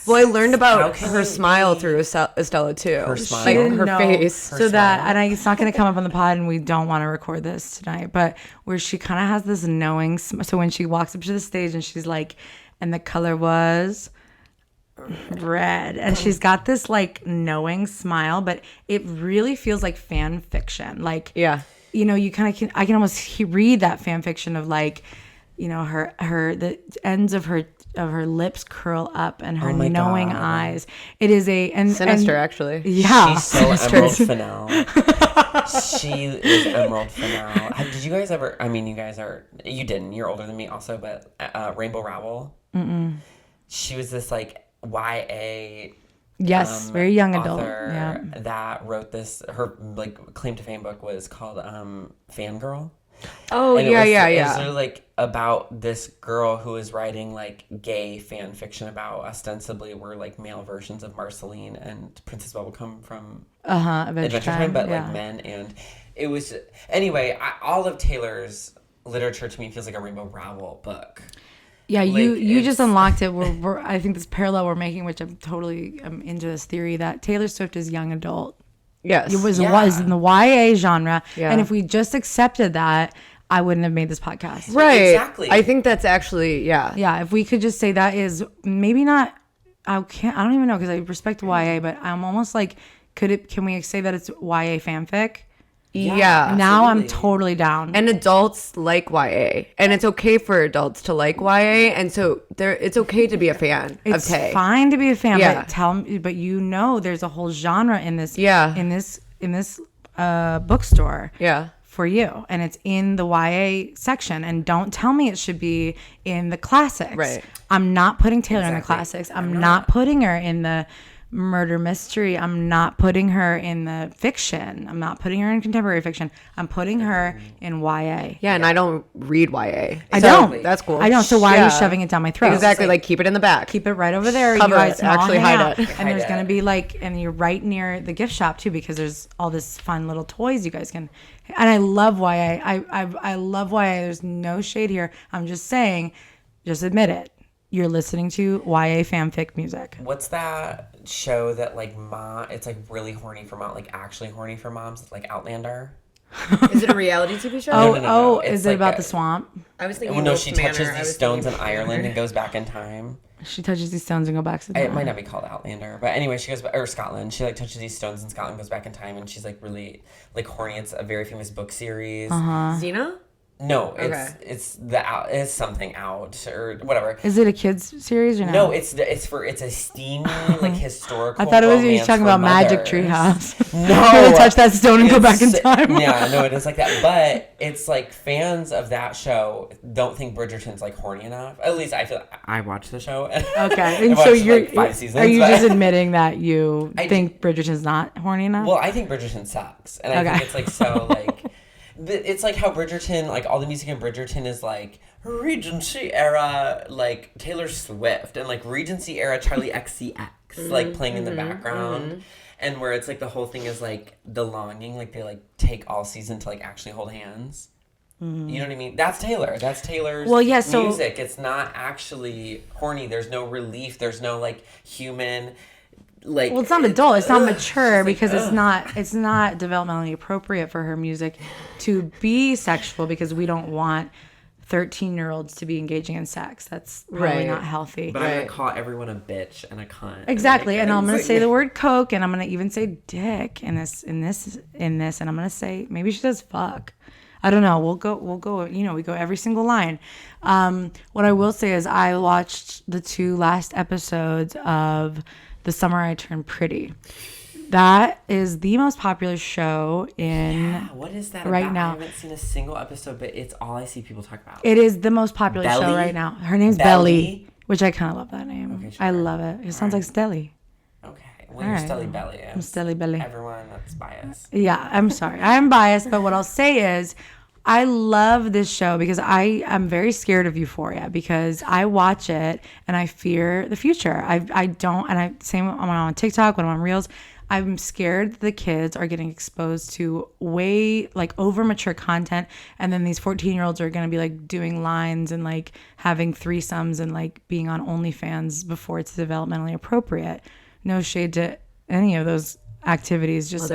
Well, I learned
How
about
can
her
you
smile
be-
through Estella too.
Her smile?
Like
Didn't
her
know.
face.
Her
So that,
smile.
and it's not going to come up on the pod, and we don't want to record this tonight, but where she kind of has this knowing. So when she walks up to the stage and she's like, and the color was red, and she's got this like knowing smile, but it really feels like fan fiction. Like,
Yeah.
you know, you kind of can, I can almost read that fan fiction of like, you know, the ends of her lips curl up and her
Oh my
knowing
God.
eyes. It is
Sinister, actually.
Yeah.
She's so Emerald Fennell. She is Emerald Fennell. Did you guys ever? I mean, you guys are. You didn't. You're older than me, also. But Rainbow Rowell. She was this like YA.
Yes, very young adult.
author
Yeah.
that wrote this. Her like claim to fame book was called Fangirl.
Oh,
And
yeah,
it
yeah,
was
yeah.
literally like about this girl who was writing like gay fan fiction about ostensibly were like male versions of Marceline and Princess Bubblegum from Adventure Time, but
yeah.
like men. And it was anyway. All of Taylor's literature to me feels like a Rainbow Rowell book.
Yeah,
Like,
you just
it's-
unlocked it. I think this parallel we're making, which I'm totally into this theory that Taylor Swift is young adult.
Yes.
It was
Yeah.
in the YA genre,
Yeah.
and if we just accepted that, I wouldn't have made this podcast.
right.
Exactly.
I think that's actually, yeah.
Yeah, if we could just say that is maybe not. I don't even know because I respect YA, but I'm almost like, can we say that it's YA fanfic?
Yeah.
Now I'm
absolutely.
totally down.
And adults like YA. And it's okay for adults to like YA. And so it's okay to be a fan
It's
of Tay.
fine to be a fan,
Yeah.
but you know, there's a whole genre in this.
Yeah.
In this bookstore.
Yeah.
For you, and it's in the YA section, and don't tell me it should be in the classics.
Right.
I'm not putting Taylor in the
Exactly.
classics. I'm not putting her in the murder mystery. I'm not putting her in the fiction. I'm not putting her in contemporary fiction. I'm putting her in YA.
Yeah. And I don't read YA.
I
So
don't.
That's cool.
I don't. So why are
Yeah.
you shoving it down my throat?
Exactly. Like keep it in the back.
Keep it right over there.
Cover
you guys
it.
can all
Actually
hang
hide
out.
it.
And there's
Hide
going to
it.
be like, and you're right near the gift shop too, because there's all this fun little toys you guys can. And I love YA. I love YA. There's no shade here. I'm just saying, just admit it. You're listening to YA fanfic music.
What's that show that like it's like really horny for mom, like actually horny for moms, like Outlander?
Is it a reality TV show?
Oh,
no. It's
is it
like
about
a-
the swamp?
I was thinking.
Well, no,
Wolf
she
Manor.
touches
I
these
was
stones in
thinking
Ireland
Manor.
and goes back in time.
She touches these stones and go back to the
It might not be called Outlander, but anyway, she goes or Scotland. She like touches these stones in Scotland, goes back in time, and she's like really like horny. It's a very famous book series.
Xena?
No,
Okay.
it's something out or whatever.
Is it a kids series or no?
No, it's a steamy like historical.
I thought it was you
romance
talking
for
about Magic
mothers.
Treehouse.
No,
Really touch that stone and go back in
It's-
time.
Yeah, no, it is like that. But it's like fans of that show don't think Bridgerton's like horny enough. At least I feel. I watched the show.
Okay,
I
and so
watched,
you're
like 5 seasons.
are you
but-
just admitting that you
I
think Bridgerton's not horny enough?
Well, I think Bridgerton sucks, and I
Okay.
think it's like so like. It's like how Bridgerton, like all the music in Bridgerton is like Regency era, like Taylor Swift, and like Regency era Charlie XCX, like playing in the background. And where it's like the whole thing is like the longing, like they like take all season to like actually hold hands. You know what I mean? That's Taylor. That's Taylor's
Well, yeah, so-
music. It's not actually horny. There's no relief. There's no like human. Like,
Well, it's not adult. It's not
ugh,
mature
it's like,
because
ugh.
it's not developmentally appropriate for her music to be sexual because we don't want 13-year-olds to be engaging in sex. That's probably
Right.
not healthy.
But I'm
Right.
gonna call everyone a bitch and a cunt.
Exactly, and I'm gonna
it's
say
like-
the word coke, and I'm gonna even say dick in this, and I'm gonna say maybe she says fuck. I don't know. We'll go. You know, we go every single line. What I will say is I watched the 2 last episodes of The Summer I Turned Pretty. That is the most popular show in.
Yeah, what is that
right
about?
now.
I haven't seen a single episode, but it's all I see people talk about.
It is the most popular show
Belly?
right now. Her name's
Belly?
Belly, which I kind of love that name.
Okay, sure.
I love it. It sounds like Stelly.
Okay, well, you're
Alright.
Stelly Belly.
I'm Stelly Belly.
Everyone that's biased.
Yeah, I'm sorry. I'm biased, but what I'll say is I love this show because I am very scared of Euphoria because I watch it and I fear the future. I don't, and I same when I'm on TikTok, when I'm on Reels, I'm scared the kids are getting exposed to way like over mature content, and then these 14-year-olds are gonna be like doing lines and like having threesomes and like being on OnlyFans before it's developmentally appropriate. No shade to any of those activities, just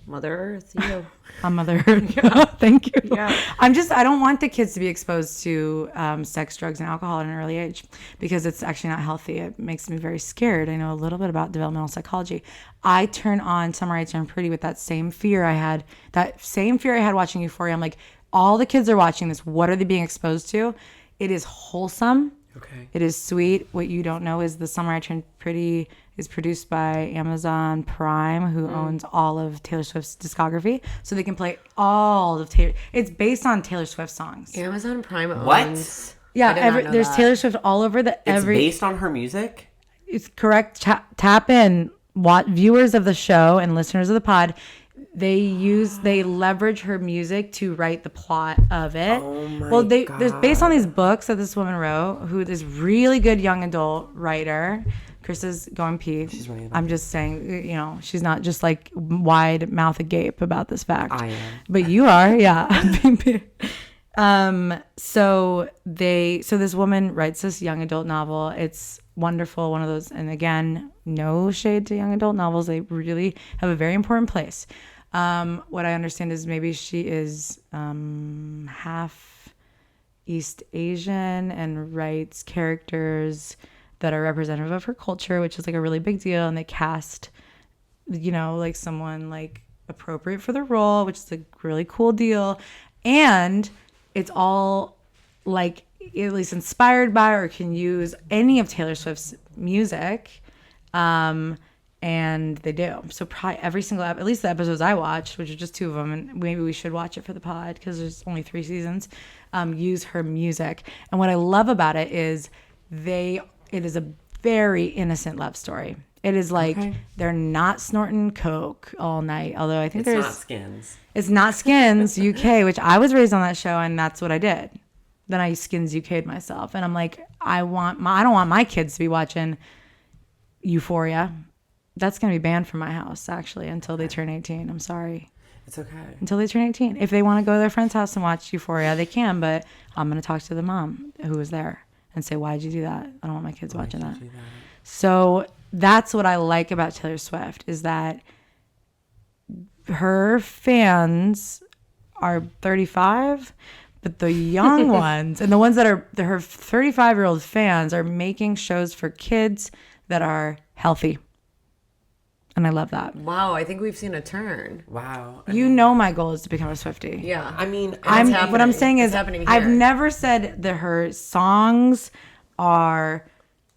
Mother Earth, you.
on Mother Earth. Thank you.
Yeah.
I don't want the kids to be exposed to sex, drugs, and alcohol at an early age because it's actually not healthy. It makes me very scared. I know a little bit about developmental psychology. I turn on Summer I Turned Pretty with that same fear I had watching Euphoria. I'm like, all the kids are watching this. What are they being exposed to? It is wholesome.
Okay.
It is sweet. What you don't know is The Summer I Turned Pretty is produced by Amazon Prime, who owns all of Taylor Swift's discography. So they can play all of Taylor. It's based on Taylor Swift songs.
Amazon Prime owns.
What?
Yeah, there's
that.
Taylor Swift all over
It's based on her music?
It's correct. Tap in. Viewers of the show and listeners of the pod, they leverage her music to write the plot of it.
Oh my
There's based on these books that this woman wrote, who is really good young adult writer. Krista's going pee.
She's running
I'm just saying, she's not just like wide mouth agape about this fact.
I am.
But you are, yeah. So this woman writes this young adult novel. It's wonderful. One of those, and again, no shade to young adult novels. They really have a very important place. What I understand is maybe she is half East Asian and writes characters that are representative of her culture, which is like a really big deal. And they cast, like someone like appropriate for the role, which is a really cool deal. And it's all like at least inspired by or can use any of Taylor Swift's music. And they do. So probably every single, at least the episodes I watched, which are just 2 of them, and maybe we should watch it for the pod because there's only 3 seasons, use her music. And what I love about it is it is a very innocent love story. It is like they're not snorting coke all night. Although I think
It's not Skins.
It's not Skins UK, which I was raised on that show, and that's what I did. Then I Skins UK'd myself, and I'm like, I don't want my kids to be watching Euphoria. That's gonna be banned from my house actually until they turn 18. I'm sorry.
It's okay.
Until they turn 18. If they want to go to their friend's house and watch Euphoria, they can. But I'm gonna talk to the mom who was there and say, why did you do that? I don't want my kids watching that. So that's what I like about Taylor Swift is that her fans are 35, but the young ones and the ones that are her 35-year-old fans are making shows for kids that are healthy. And I love that.
Wow, I think we've seen a turn.
Wow.
My goal is to become a Swiftie.
Yeah.
I mean,
What I'm saying is
happening here.
I've never said that her songs are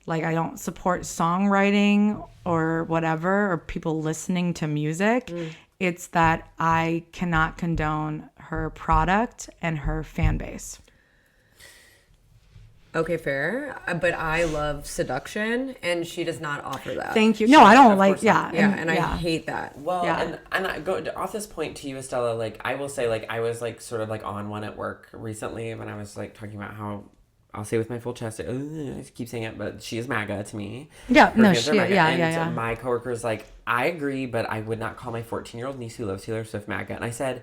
like, I don't support songwriting or whatever, or people listening to music. It's that I cannot condone her product and her fan base.
Okay, fair. But I love seduction, and she does not offer that.
Thank you. No, I don't like,
course not.
And I hate that.
Well,
Yeah.
and I go off this point to you, Estella. Like, I will say, like, I was like sort of like on one at work recently when I was like talking about how I'll say with my full chest, I keep saying it, but she is MAGA to me.
Yeah,
Her
no,
fans are
she,
MAGA.
yeah,
And
yeah, yeah.
my coworker's like, I agree, but I would not call my 14-year-old niece who loves Taylor Swift MAGA. And I said,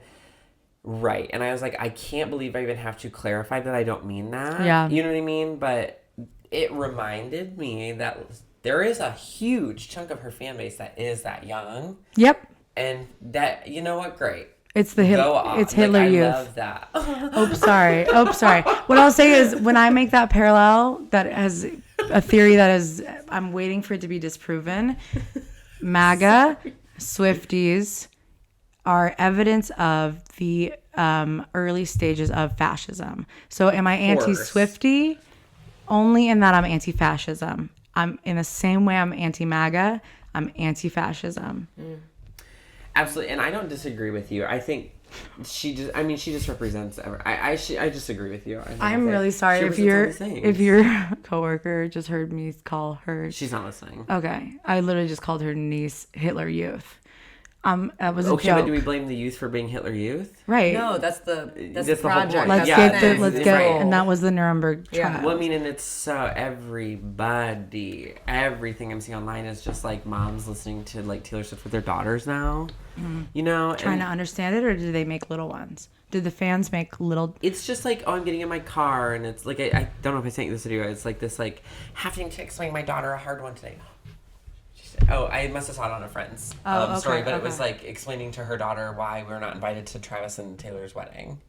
right. And I was like, I can't believe I even have to clarify that I don't mean that.
Yeah.
You know what I mean? But it reminded me that there is a huge chunk of her fan base that is that young.
Yep.
And that, you know what? Great.
It's the
Go off.
it's Hitler
I
Youth.
love that.
Oh, sorry. What I'll say is when I make that parallel, that has a theory that is, I'm waiting for it to be disproven. MAGA, Swifties are evidence of the early stages of fascism. So am I anti-Swiftie? Only in that I'm anti-fascism. I'm in the same way I'm anti-MAGA, I'm anti-fascism.
Absolutely, and I don't disagree with you. I think she just represents. I disagree with you.
I'm really sorry if your coworker just heard me call her.
She's not listening.
Okay, I literally just called her niece Hitler Youth. That was a
Okay,
joke.
but do we blame the youth for being Hitler Youth?
Right.
No, that's the
That's the whole
project.
point.
Let's
Yeah,
get let's get,
right.
and that was the Nuremberg
Yeah.
trial.
Well, I mean, and it's so everything I'm seeing online is just like moms listening to like Taylor Swift with their daughters now. You know,
Trying to understand it, or did they make little ones? Did the fans make little?
it's just like, oh, I'm getting in my car, and it's like I don't know if I sent you this video. It's like this like having to explain my daughter a hard one today. Oh, I must have saw it on a friend's story, but it was like explaining to her daughter why we're not invited to Travis and Taylor's wedding.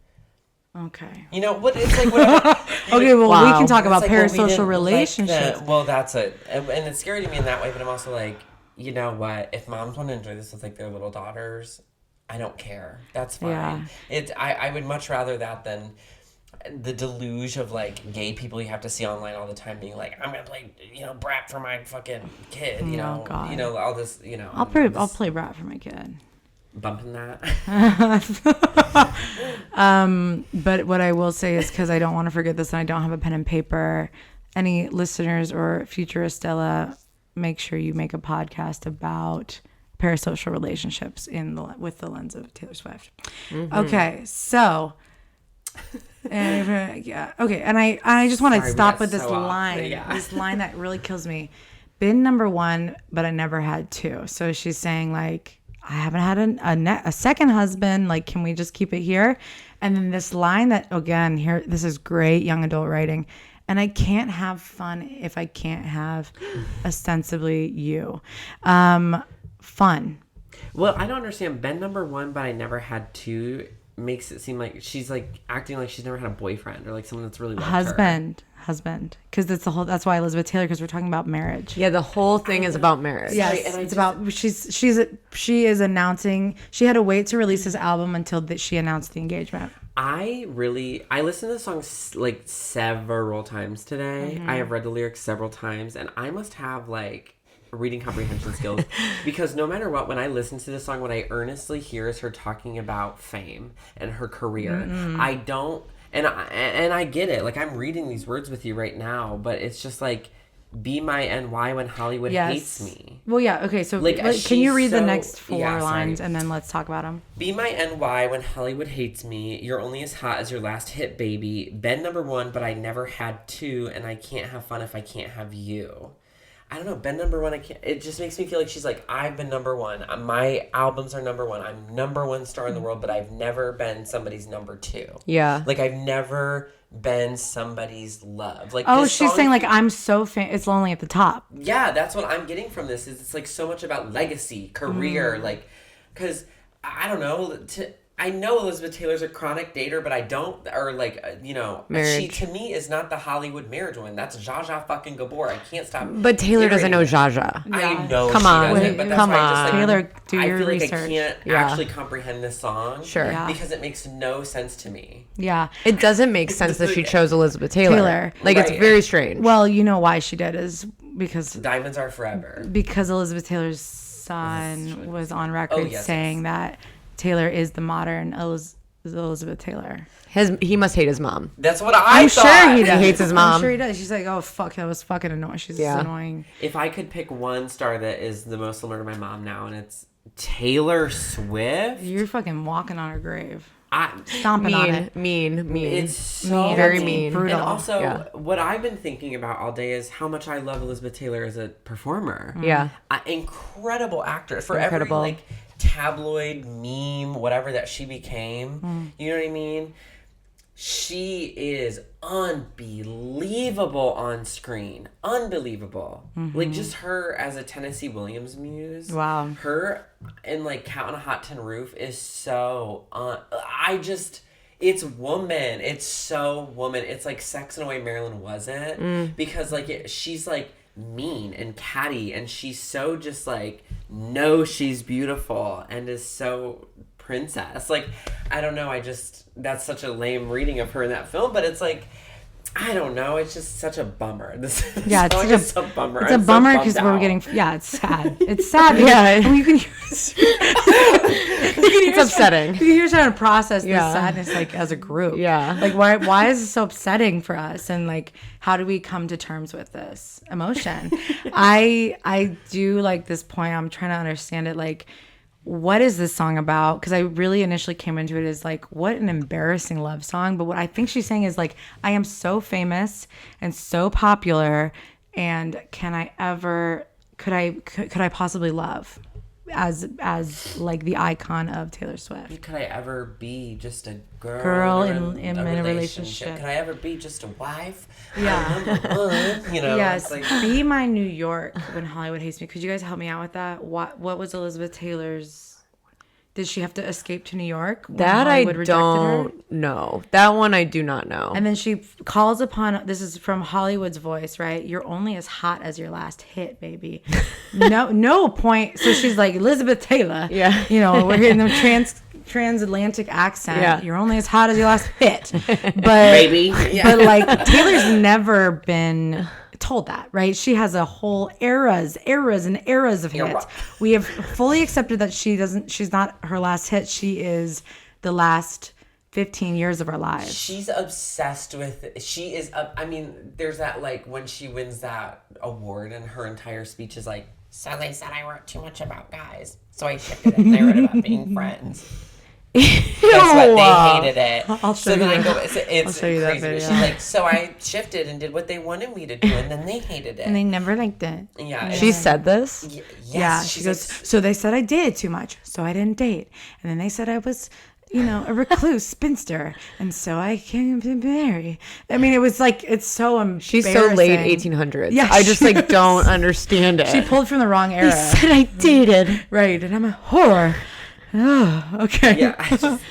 Okay.
You know what? It's like whatever.
Okay, well, we
Wow.
can talk
It's
about
like, well, we
parasocial
didn't like
relationships.
well, that's it, and it's scary to me in that way. But I'm also like, you know what? If moms want to enjoy this with like their little daughters, I don't care. That's fine.
Yeah.
I would much rather that than the deluge of like gay people you have to see online all the time being like, I'm gonna play, brat for my fucking kid,
God.
all this,
I'll play brat for my kid.
bumping that.
But what I will say is, because I don't want to forget this and I don't have a pen and paper, any listeners or future Estella, make sure you make a podcast about parasocial relationships with the lens of Taylor Swift. Okay, so yeah, okay, and I just want to
Sorry, we
stop
got
with this
so off,
line,
yeah.
this line that really kills me. Been number one, but I never had two. So she's saying like, I haven't had a second husband. Like, can we just keep it here? And then this line that, again, here, this is great young adult writing. And I can't have fun if I can't have ostensibly you. Fun.
Well, I don't understand. Ben number one, but I never had two. Makes it seem like she's like acting like she's never had a boyfriend or like someone that's really loved her.
Husband, because that's why Elizabeth Taylor, because we're talking about marriage.
Yeah, the whole thing is about marriage.
Yes,
Right, and
it's about she is announcing. She had to wait to release this album until she announced the engagement.
I listened to the song like several times today. I have read the lyrics several times, and I must have like reading comprehension skills because no matter what, when I listen to this song, what I earnestly hear is her talking about fame and her career. I don't, and I get it. Like, I'm reading these words with you right now, but it's just like, be my NY when Hollywood hates me.
Well, yeah. Okay, so
Like,
can you read the
she's
next
so-
four
yeah, sorry.
lines and then let's talk about them?
Be my NY when Hollywood hates me. You're only as hot as your last hit, baby. Ben number one, but I never had two, and I can't have fun if I can't have you. I don't know, Ben number one, I can't. It just makes me feel like she's like, I've been number one. My albums are number one. I'm number one star in the world, but I've never been somebody's number two.
Yeah.
Like, I've never been somebody's love. Like,
Oh,
this
she's
song-
saying like, I'm so it's lonely at the top.
Yeah, that's what I'm getting from this. Is it's like so much about legacy, career, like, because I don't know. I know Elizabeth Taylor's a chronic dater, but I don't, or like,
Marriage.
she to me is not the Hollywood marriage woman. That's Zsa Zsa fucking Gabor. I can't stop.
But Taylor doesn't know
iterating.
Zsa Zsa.
I know
Come
she
on.
doesn't, but that's
Come
why I just like,
on.
Taylor, do
I
your
feel like
research.
I can't
Yeah.
actually comprehend this song.
Sure.
Yeah.
Because it makes no sense to me.
Yeah.
It doesn't make sense that she chose Elizabeth Taylor. Like, it's
Right.
very strange.
Well, you know why she did is because
Diamonds are forever.
Elizabeth Taylor's son was on record
yes,
saying that Taylor is the modern Elizabeth Taylor.
He must hate his mom.
That's what I
I'm
thought.
sure he hates his
I'm
mom.
sure he does. She's like, oh fuck, that was fucking annoying. She's
Yeah.
annoying.
If I could pick one star that is the most similar to my mom now, and it's Taylor Swift.
You're fucking walking on her grave,
I,
stomping on it.
Mean.
It's so
Very mean.
Brutal.
And also,
Yeah.
what I've been thinking about all day is how much I love Elizabeth Taylor as a performer.
Yeah.
Incredible actor. For
Incredible.
every like tabloid meme, whatever that she became, you know what I mean? She is unbelievable on screen. Unbelievable. Like, just her as a Tennessee Williams muse.
Wow.
Her in like Cat on a Hot Tin Roof is so it's woman. It's so woman. It's like Sex in a Way Marilyn wasn't. Because like she's like mean and catty, and she's so just like knows she's beautiful and is so princess. Like, I don't know, that's such a lame reading of her in that film, but it's like, I don't know, it's just such a bummer. This
Yeah, it's
song
such
is so bummer.
It's a
I'm so
bummer
bummed
because we're
out.
getting. Yeah, it's sad. It's sad. Yeah, you can hear.
It's upsetting.
You can hear us trying to process this
Yeah.
sadness like as a group.
Yeah.
Like why is it so upsetting for us? And like how do we come to terms with this emotion? I do like this point. I'm trying to understand it. Like, what is this song about? Because I really initially came into it as like, what an embarrassing love song. But what I think she's saying is like, I am so famous and so popular, and could I possibly love as like the icon of Taylor Swift?
Could I ever be just a
Girl
girl
in a relationship?
Could I ever be just a wife?
Yeah.
You know.
Yes,
It's like,
be my New York when Hollywood hates me. Could you guys help me out with that? What was Elizabeth Taylor's? Did she have to escape to New York? When
That
Hollywood
I
rejected her?
don't know. That one I do not know.
And then she calls upon, this is from Hollywood's voice, right? You're only as hot as your last hit, baby. No point. So she's like, Elizabeth Taylor.
Yeah.
You know, we're hearing the transatlantic accent.
Yeah.
You're only as hot as your last hit. But
Baby.
But like Taylor's never been told that, right? She has a whole eras and eras of hits. We have fully accepted that she's not her last hit. She is the last 15 years of our lives.
She's obsessed with. She is. I mean, there's that like when she wins that award, and her entire speech is like, "So they said I wrote too much about guys, so I shifted it and I wrote about being friends." Guess what? They hated it.
I'll show you
then I
that.
go. It's
I'll show you that
crazy.
video.
She's like, so I shifted and did what they wanted me to do, and then they hated it.
And they never liked it.
Yeah,
She said this?
Yes,
Yeah,
she
she goes,
says,
so they said I dated too much, so I didn't date. And then they said I was, a recluse spinster, and so I can't marry. I mean, it was like, it's so embarrassing.
She's so late 1800s.
Yeah,
I just
she
like don't understand it.
She pulled from the wrong era.
said I dated.
Right, and I'm a whore. Oh, okay.
yeah. I just,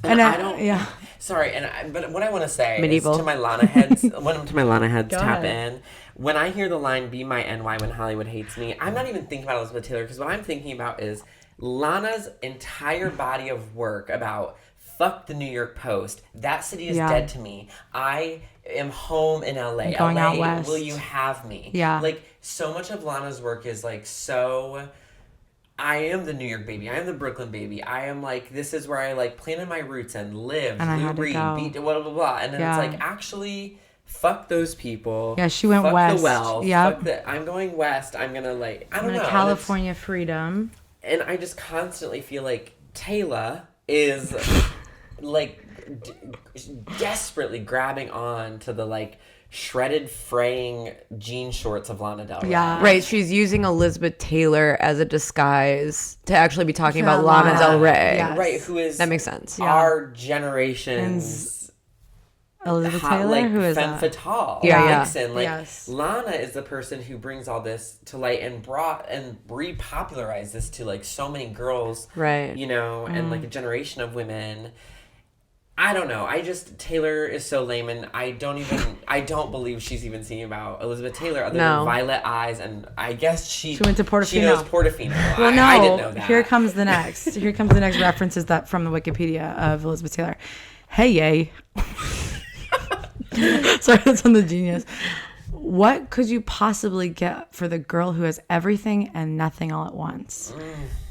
and I don't.
Yeah.
Sorry, but what I want to say
Medieval.
is to my Lana heads.
Go
Tap
ahead.
in. When I hear the line "Be my NY when Hollywood hates me," I'm not even thinking about Elizabeth Taylor, because what I'm thinking about is Lana's entire body of work about fuck the New York Post. That city is dead to me. I am home in LA.
Going
LA,
out west.
will you have me?
Yeah.
Like, so much of Lana's work is like so. I am the New York baby. I am the Brooklyn baby. I am like, this is where I like planted my roots and lived.
And I
Lou
had to
Reed,
go.
beat blah blah blah. And then it's like, actually, fuck those people.
Yeah, she went
fuck
west.
The wealth.
Yep.
Fuck the, I'm going west. I'm gonna like, I don't
I'm
know.
gonna California freedom.
And I just constantly feel like Taylor is like desperately grabbing on to the like shredded fraying jean shorts of Lana Del Rey.
Yeah.
Right, she's using Elizabeth Taylor as a disguise to actually be talking about Lana Del Rey.
Yeah.
Right, who is
That makes sense.
our generation's
Elizabeth
hot,
Taylor,
like,
who is
femme
that?
fatale.
Yeah, yeah.
Vixen. Like,
Yes.
Lana is the person who brings all this to light and brought and repopularized this to like so many girls,
Right.
you know, and like a generation of women. I don't know. Taylor is so lame, and I don't believe she's even singing about Elizabeth Taylor other
No.
than Violet Eyes, and I guess she
went to Portofino.
She knows Portofino.
Well, no.
I didn't know that.
Here comes the next. Here comes the next references that from the Wikipedia of Elizabeth Taylor. Hey, yay. Sorry, that's on the Genius. What could you possibly get for the girl who has everything and nothing all at once?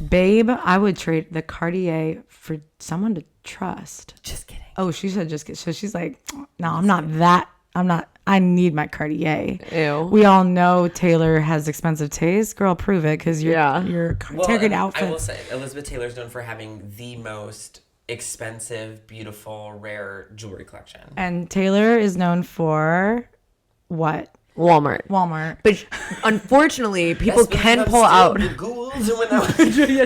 Babe, I would trade the Cartier for someone to trust.
Just kidding.
Oh, she said just kidding. So she's like, no, I'm not. I need my Cartier.
Ew.
We all know Taylor has expensive taste. Girl, prove it, because your target
and
outfit.
I will say, Elizabeth Taylor's known for having the most expensive, beautiful, rare jewelry collection.
And Taylor is known for what?
Walmart. But unfortunately, people
That's
can
because
pull
I'm
out.
still Googles and when I was-
Yeah,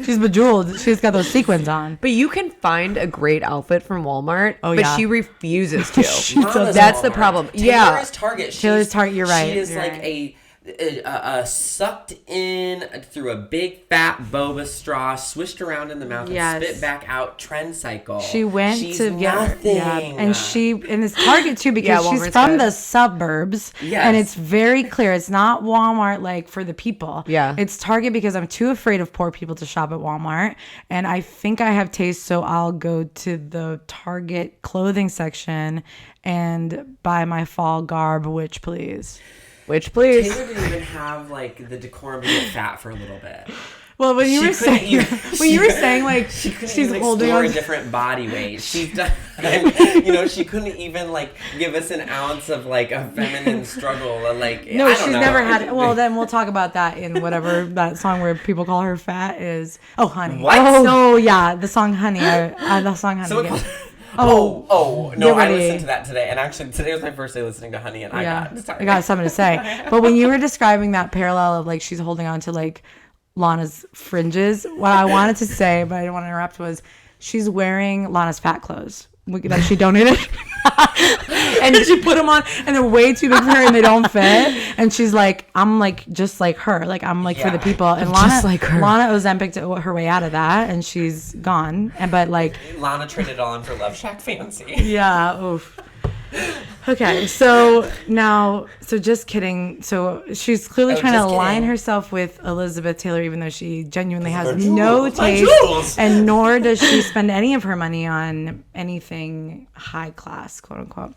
she's bejeweled. She's got those sequins on.
But you can find a great outfit from Walmart, but
yeah.
she refuses to.
Lana's
That's the
Walmart.
problem.
Taylor
Yeah.
is Target.
Taylor's Target, you're right,
She is
you're
like
right.
a sucked in through a big fat boba straw, swished around in the mouth,
Yes.
and spit back out trend cycle.
She went
She's
to get
nothing.
and it's Target too, because
Yeah,
she's
Walmart's
from
good.
the suburbs.
Yes.
And it's very clear. It's not Walmart like for the people.
Yeah.
It's Target because I'm too afraid of poor people to shop at Walmart. And I think I have taste, so I'll go to the Target clothing section and buy my fall garb, which please.
Which, please.
Taylor didn't even have like the decorum to get fat for a little bit.
Well, when you
She
were
couldn't
saying
even-
when you were saying like
She couldn't
she's
even
holding
explore
on.
a different body weight. She's done, she couldn't even like give us an ounce of like a feminine struggle. Or, like
No,
I don't
she's
know.
never had it. Well, then we'll talk about that in whatever that song where people call her fat is. Oh, Honey.
What?
Oh, so yeah, the song Honey. The song Honey.
Someone
yeah.
called- Oh, no,
get
I
ready.
listened to that today. And actually, today was my first day listening to Honey, and
Yeah,
sorry.
I got something to say. But when you were describing that parallel of like she's holding on to like Lana's fringes, what I wanted to say, but I didn't want to interrupt, was she's wearing Lana's fat clothes that she donated. And she put them on and they're way too big for her and they don't fit. And she's like, I'm like just like her. Like I'm like for the people. And
Just like her.
Lana Ozempic her way out of that and she's gone. But like
Lana traded it all in for Love Shack Fancy.
yeah, oof. Okay, so just kidding. So she's clearly trying to
just
align
kidding.
herself with Elizabeth Taylor, even though she genuinely has
My
no
jewels, my
taste,
jewels.
and nor does she spend any of her money on anything high class, quote unquote.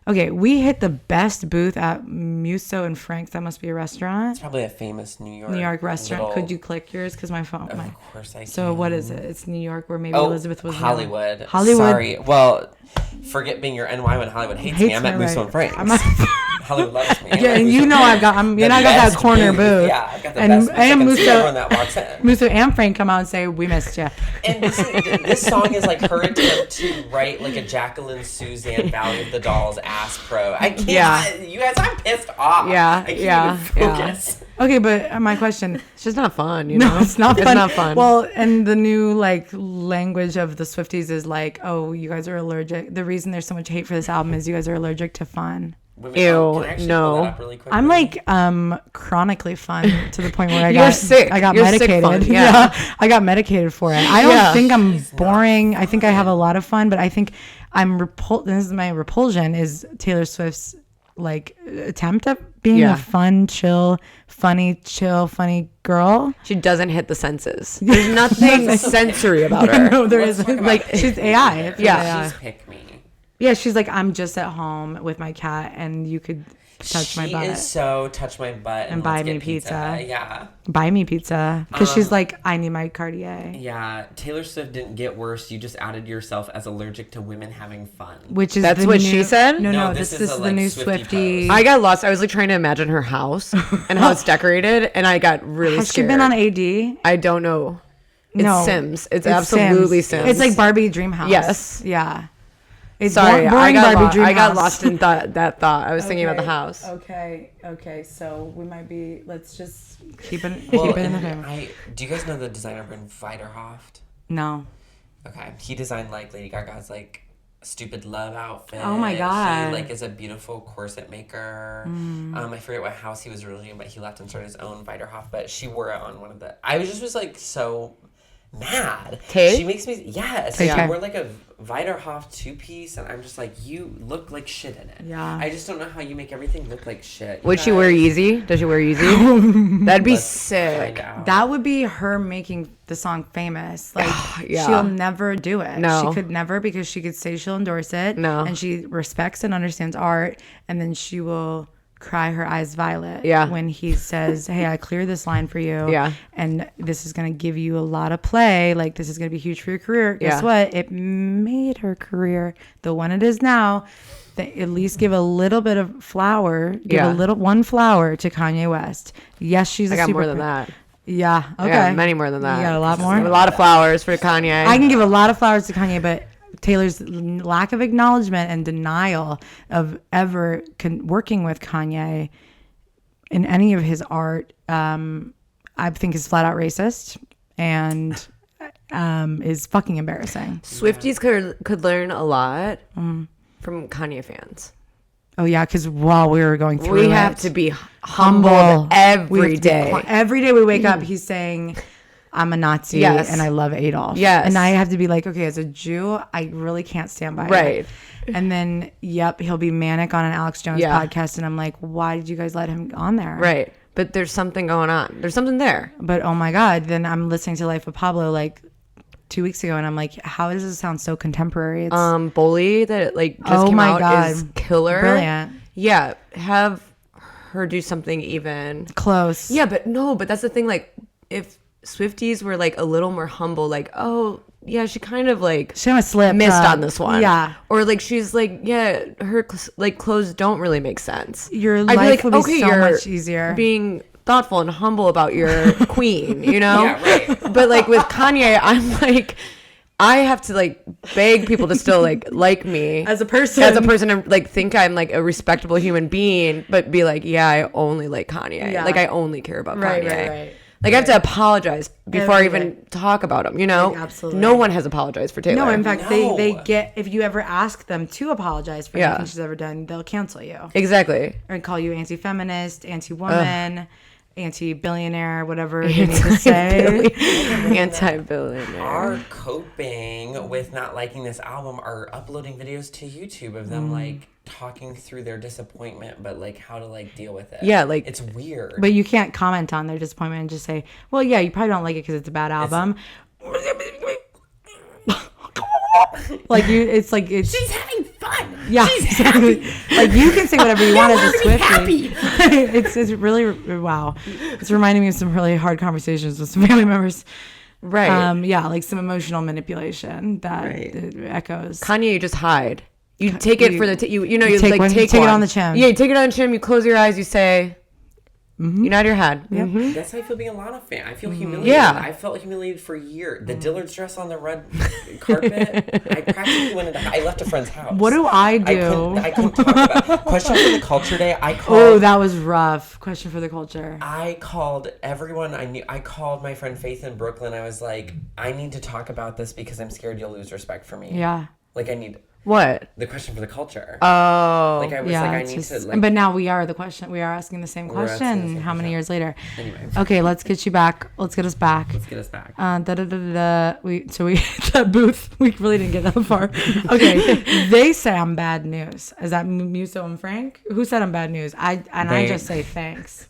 Okay, we hit the best booth at Musso and Frank's. That must be a restaurant.
It's probably a famous New York
restaurant.
little-
Could you click yours? Because my phone.
Of course I can.
So what is it? It's New York, where maybe
Oh,
Elizabeth was.
Hollywood.
Hollywood.
Sorry. Well, forget being your NY when Hollywood hates me. I'm at
me,
Musso
right.
and Frank's. Hollywood loves me.
Yeah, and you know I got that corner booth.
Yeah, I've got the
And-
best booth.
and
I can see
Musso-
everyone that walks in.
Musso and Frank come out and say, "We missed you."
And this song is like her attempt to write like a Jacqueline Suzanne Valley of the Dolls ass pro. I can't.
Yeah.
You guys, I'm pissed off.
Yeah,
I can't
yeah,
even focus.
Okay, but my question.
It's just not fun, you know?
No, it's not fun.
It's not fun.
Well, and the new like language of the Swifties is like, oh, you guys are allergic. The reason there's so much hate for this album is you guys are allergic to fun.
Can
Ew,
I actually
no.
pull that up really quickly?
I'm like chronically fun to the point where I
You're
got
sick.
I got
You're sick
medicated.
fun, yeah.
I got medicated for it. I don't
Yeah.
think I'm boring. I think I have a lot of fun, but I think I'm this is my repulsion is Taylor Swift's like attempt at being
Yeah.
a fun, funny girl.
She doesn't hit the senses. There's nothing sensory about her.
No, there
Let's
isn't.
talk
Like
about-
she's AI. It's
Yeah.
AI.
She's pick me.
Yeah, she's like, I'm just at home with my cat, and you could touch my butt,
She is so touch my butt and
buy
let's
me
get
pizza.
Yeah.
buy me pizza, because she's like, I need my Cartier,
Yeah. Taylor Swift didn't get worse. You just outed yourself as allergic to women having fun.
which is
That's
the
what
new-
she said?
No,
No,
this
this
is
is a,
the
like,
new
Swiftie
Swiftie.
post.
I got lost. I was like trying to imagine her house and how it's decorated, and I got really
Has she
scared.
been on AD?
I don't know. It's
No,
Sims. It's absolutely Sims.
It's like Barbie Dreamhouse.
Yes.
Yeah. It's
Sorry,
boring
I
Barbie
got
Dreamhouse.
lost in that thought. I was thinking about the
Okay,
house.
Okay. So we might be. Let's just keep it in the family.
Do you guys know the designer Bryn Veiderhoft?
No.
Okay, he designed like Lady Gaga's like stupid love outfit.
Oh my God.
He like is a beautiful corset maker. I forget what house he was originally in, but he left and started his own Veiderhoft. But she wore it on one of the. I was like so mad.
Tay?
She makes me yes.
Tay
She
Tay.
wore like a Veiderhoft 2-piece, and I'm just like, you look like shit in it.
Yeah.
I just don't know how you make everything look like shit.
Would
You
she wear
guys-
Yeezy? Does she wear Yeezy? That'd be
Let's
sick.
find out.
That would be her making the song famous. Like,
Yeah.
she'll never do it.
No.
She could never, because she could say she'll endorse it.
No.
And she respects and understands art. And then she will cry her eyes violet
Yeah.
when he says, hey, I cleared this line for you.
Yeah.
And this is going to give you a lot of play. Like, this is going to be huge for your career. Guess
Yeah.
what? It made her career the one it is now. At least give a little bit of flower. Give
Yeah.
one flower to Kanye West. Yes, she's
I
a
got
super
more than that.
Yeah. Okay.
I got many more than that.
You got a lot more?
A lot of flowers for Kanye.
I can give a lot of flowers to Kanye, but Taylor's lack of acknowledgement and denial of ever working with Kanye in any of his art, I think is flat out racist and is fucking embarrassing.
Swifties could learn a lot from Kanye fans.
Oh yeah, because while we were going through,
We have
it,
to be humble
We
every
have to be
day.
Every day we wake up, he's saying, I'm a Nazi
Yes.
and I love Adolf.
Yes.
And I have to be like, okay, as a Jew, I really can't stand by
Right.
it. And then, he'll be manic on an Alex Jones
Yeah.
podcast. And I'm like, why did you guys let him on there?
Right. But there's something going on. There's something there.
But oh my God, then I'm listening to Life of Pablo like 2 weeks ago. And I'm like, how does this sound so contemporary? It's
Bully that like just
Oh
came
my
out
God.
is killer.
brilliant.
Yeah. Have her do something even.
Close.
Yeah, but that's the thing. Like, if Swifties were like a little more humble, like, oh yeah, she kind of like
She almost slipped
missed
up.
on this one.
Yeah.
Or like she's like, yeah, her like clothes don't really make sense.
Your
I'd
life would be so
you're
much easier.
being thoughtful and humble about your queen, you know?
Yeah, right.
But like with Kanye, I'm like, I have to like beg people to still like me
As a person.
and like think I'm like a respectable human being, but be like, yeah, I only like Kanye.
Yeah.
Like I only care about
Right,
Kanye.
right.
Like I have to apologize before I
Every
even talk about him, you know?
Like, absolutely.
No one has apologized for Taylor.
No, in fact,
No.
they get, if you ever ask them to apologize for
Yeah.
anything she's ever done, they'll cancel you.
Exactly.
Or call you anti-feminist, anti-woman, anti-billionaire, whatever you need to say.
Anti-billionaire.
Are coping with not liking this album are uploading videos to YouTube of them like talking through their disappointment, but like how to like deal with it.
Yeah, like-
it's weird.
But you can't comment on their disappointment and just say, well, yeah, you probably don't like it because it's a bad album. Like it's
She's having fun.
yeah, exactly. Like you can say whatever you want as a Swiftie. It's really wow. It's reminding me of some really hard conversations with some family members.
Right.
Yeah, like some emotional manipulation that
Right.
echoes.
Kanye, you just hide. You take it for the you know you
take
like
one-
take
take it
one.
on the chin.
Yeah, you take it on the chin. You close your eyes. You say, you nod your head. Mhm.
That's how I feel being a Lana fan. I feel humiliated.
Yeah.
I felt humiliated for years. The Dillard's dress on the red carpet. I practically went into. I left a friend's house.
What do I do?
I couldn't talk about it. Question for the culture day. I called.
Oh, that was rough. Question for the culture.
I called everyone I knew. I called my friend Faith in Brooklyn. I was like, I need to talk about this because I'm scared you'll lose respect for me.
Yeah.
Like I need
What?
the question for the culture.
Oh.
Like I was
Yeah,
like, I
it's
need
just,
to like.
but now we are the question. We are asking the same
We're asking the
question.
same
How many
question.
years later?
Anyway,
Okay, let's get you back. Let's get us back.
let's get us back.
We that booth. We really didn't get that far. Okay, they say I'm bad news. Is that Muso and Frank? Who said I'm bad news? I
They.
just say thanks.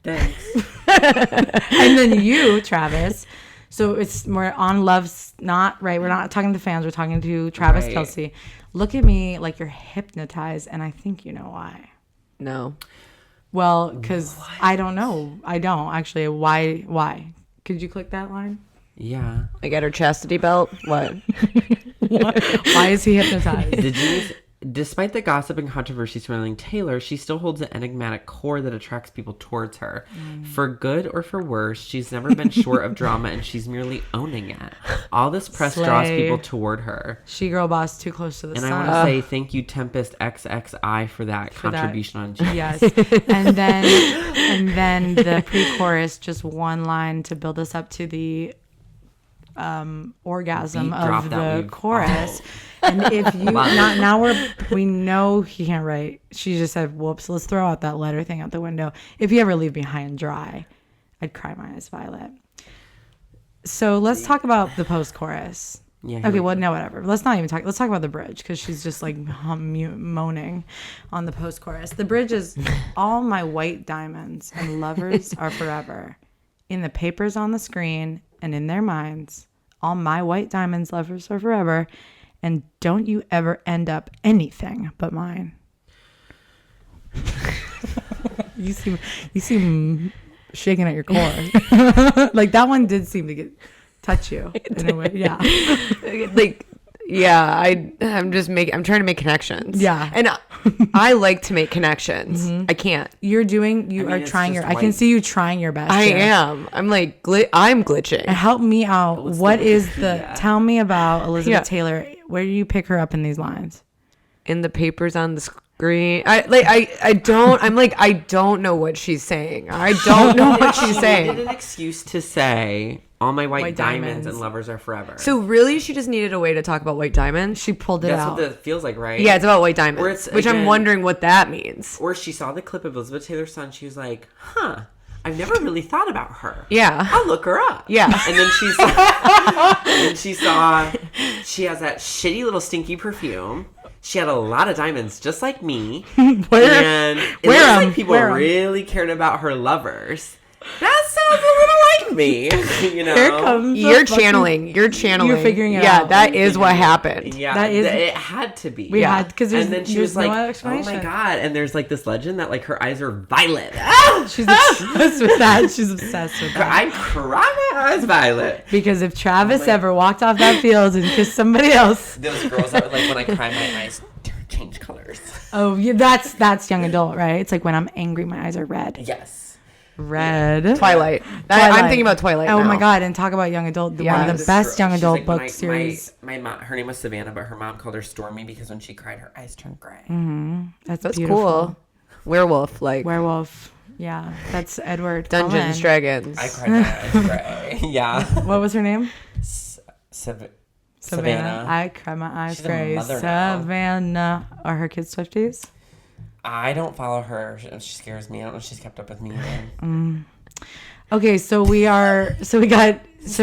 Thanks.
And then you, Travis. So we're on Love's not right. We're not talking to the fans. We're talking to Travis
Right.
Kelce. Look at me like you're hypnotized, and I think you know why.
No.
Well, because I don't know. I don't actually. Why? Could you click that line?
Yeah.
I got her chastity belt. What?
Why is he hypnotized?
Did you? Despite the gossip and controversy surrounding Taylor, she still holds an enigmatic core that attracts people towards her. For good or for worse, she's never been short of drama, and she's merely owning it. All this press draws
Slay.
people toward her.
She girl boss too close to the
And
sun.
I want to say thank you, Tempest XXI, for that contribution on G.
Yes. and then the pre-chorus, just one line to build us up to the orgasm
Beat drop
of
that
the
we've-
chorus. And if you now we know he can't write. She just said, "Whoops, let's throw out that letter thing out the window." If you ever leave me high and dry, I'd cry my eyes violet. So let's talk about the post-chorus.
Yeah, here
Okay,
we
well,
go.
no, whatever. Let's not even talk. Let's talk about the bridge because she's just like moaning on the post-chorus. The bridge is all my white diamonds and lovers are forever. In the papers on the screen and in their minds, all my white diamonds, lovers are forever. And don't you ever end up anything but mine. You seem shaking at your core. Like that one did seem to touch you in a way. Yeah.
Like, yeah, I'm trying to make connections.
Yeah.
And I like to make connections. I can't.
You are
it's
trying
just
I can
white.
see you trying your best.
I
here.
am. I'm like, I'm glitching.
And help me out. What is the
Yeah.
tell me about Elizabeth
Yeah.
Taylor. Where do you pick her up in these lines?
In the papers on the screen. I don't know what she's saying. I don't know what she's
She
saying.
needed an excuse to say, all my white,
White
diamonds,
diamonds.
and lovers are forever.
So really, she just needed a way to talk about white diamonds.
She pulled it
that's
out.
what that feels like, right?
Yeah, it's about white
Or
diamonds,
it's,
which I'm
again-
wondering what that means.
Or she saw the clip of Elizabeth Taylor's son. She was like, huh, I've never really thought about her.
Yeah.
I'll look her up.
Yeah.
And then she saw she has that shitty little stinky perfume. She had a lot of diamonds, just like me. And it
wear
looks
'em,
like people
wear 'em.
really cared about her lovers. That sounds a little like me. You know,
Here comes
You're channeling. You're figuring it out. Yeah, that is what happened.
Yeah,
That is-
it had to be.
We had because
And then she was like,
no
"Oh
explanation.
my god!" And there's like this legend that like her eyes are violet.
She's obsessed with that. She's obsessed with that.
I cry my eyes violet.
Because if Travis ever walked off that field and kissed somebody else,
Those girls that were like, when I cry, my eyes change colors.
oh, yeah, that's young adult, right? It's like when I'm angry, my eyes are red.
Yes.
Red.
Twilight. I'm thinking about Twilight.
Oh
now.
my god! And talk about young adult. One of
Yes.
the best young
She's
adult
like,
book series.
My mom, her name was Savannah, but her mom called her Stormy because when she cried, her eyes turned gray.
That's
Beautiful.
cool.
Werewolf, like
Werewolf. Yeah, that's Edward.
Dungeons,
Cullen.
Dragons.
I cried my eyes gray. Yeah.
What was her name?
Savannah.
I cry my eyes
She's a
gray.
mother now.
Savannah. Are her kids Swifties?
I don't follow her. She scares me. I don't know if she's kept up with me either.
Okay, so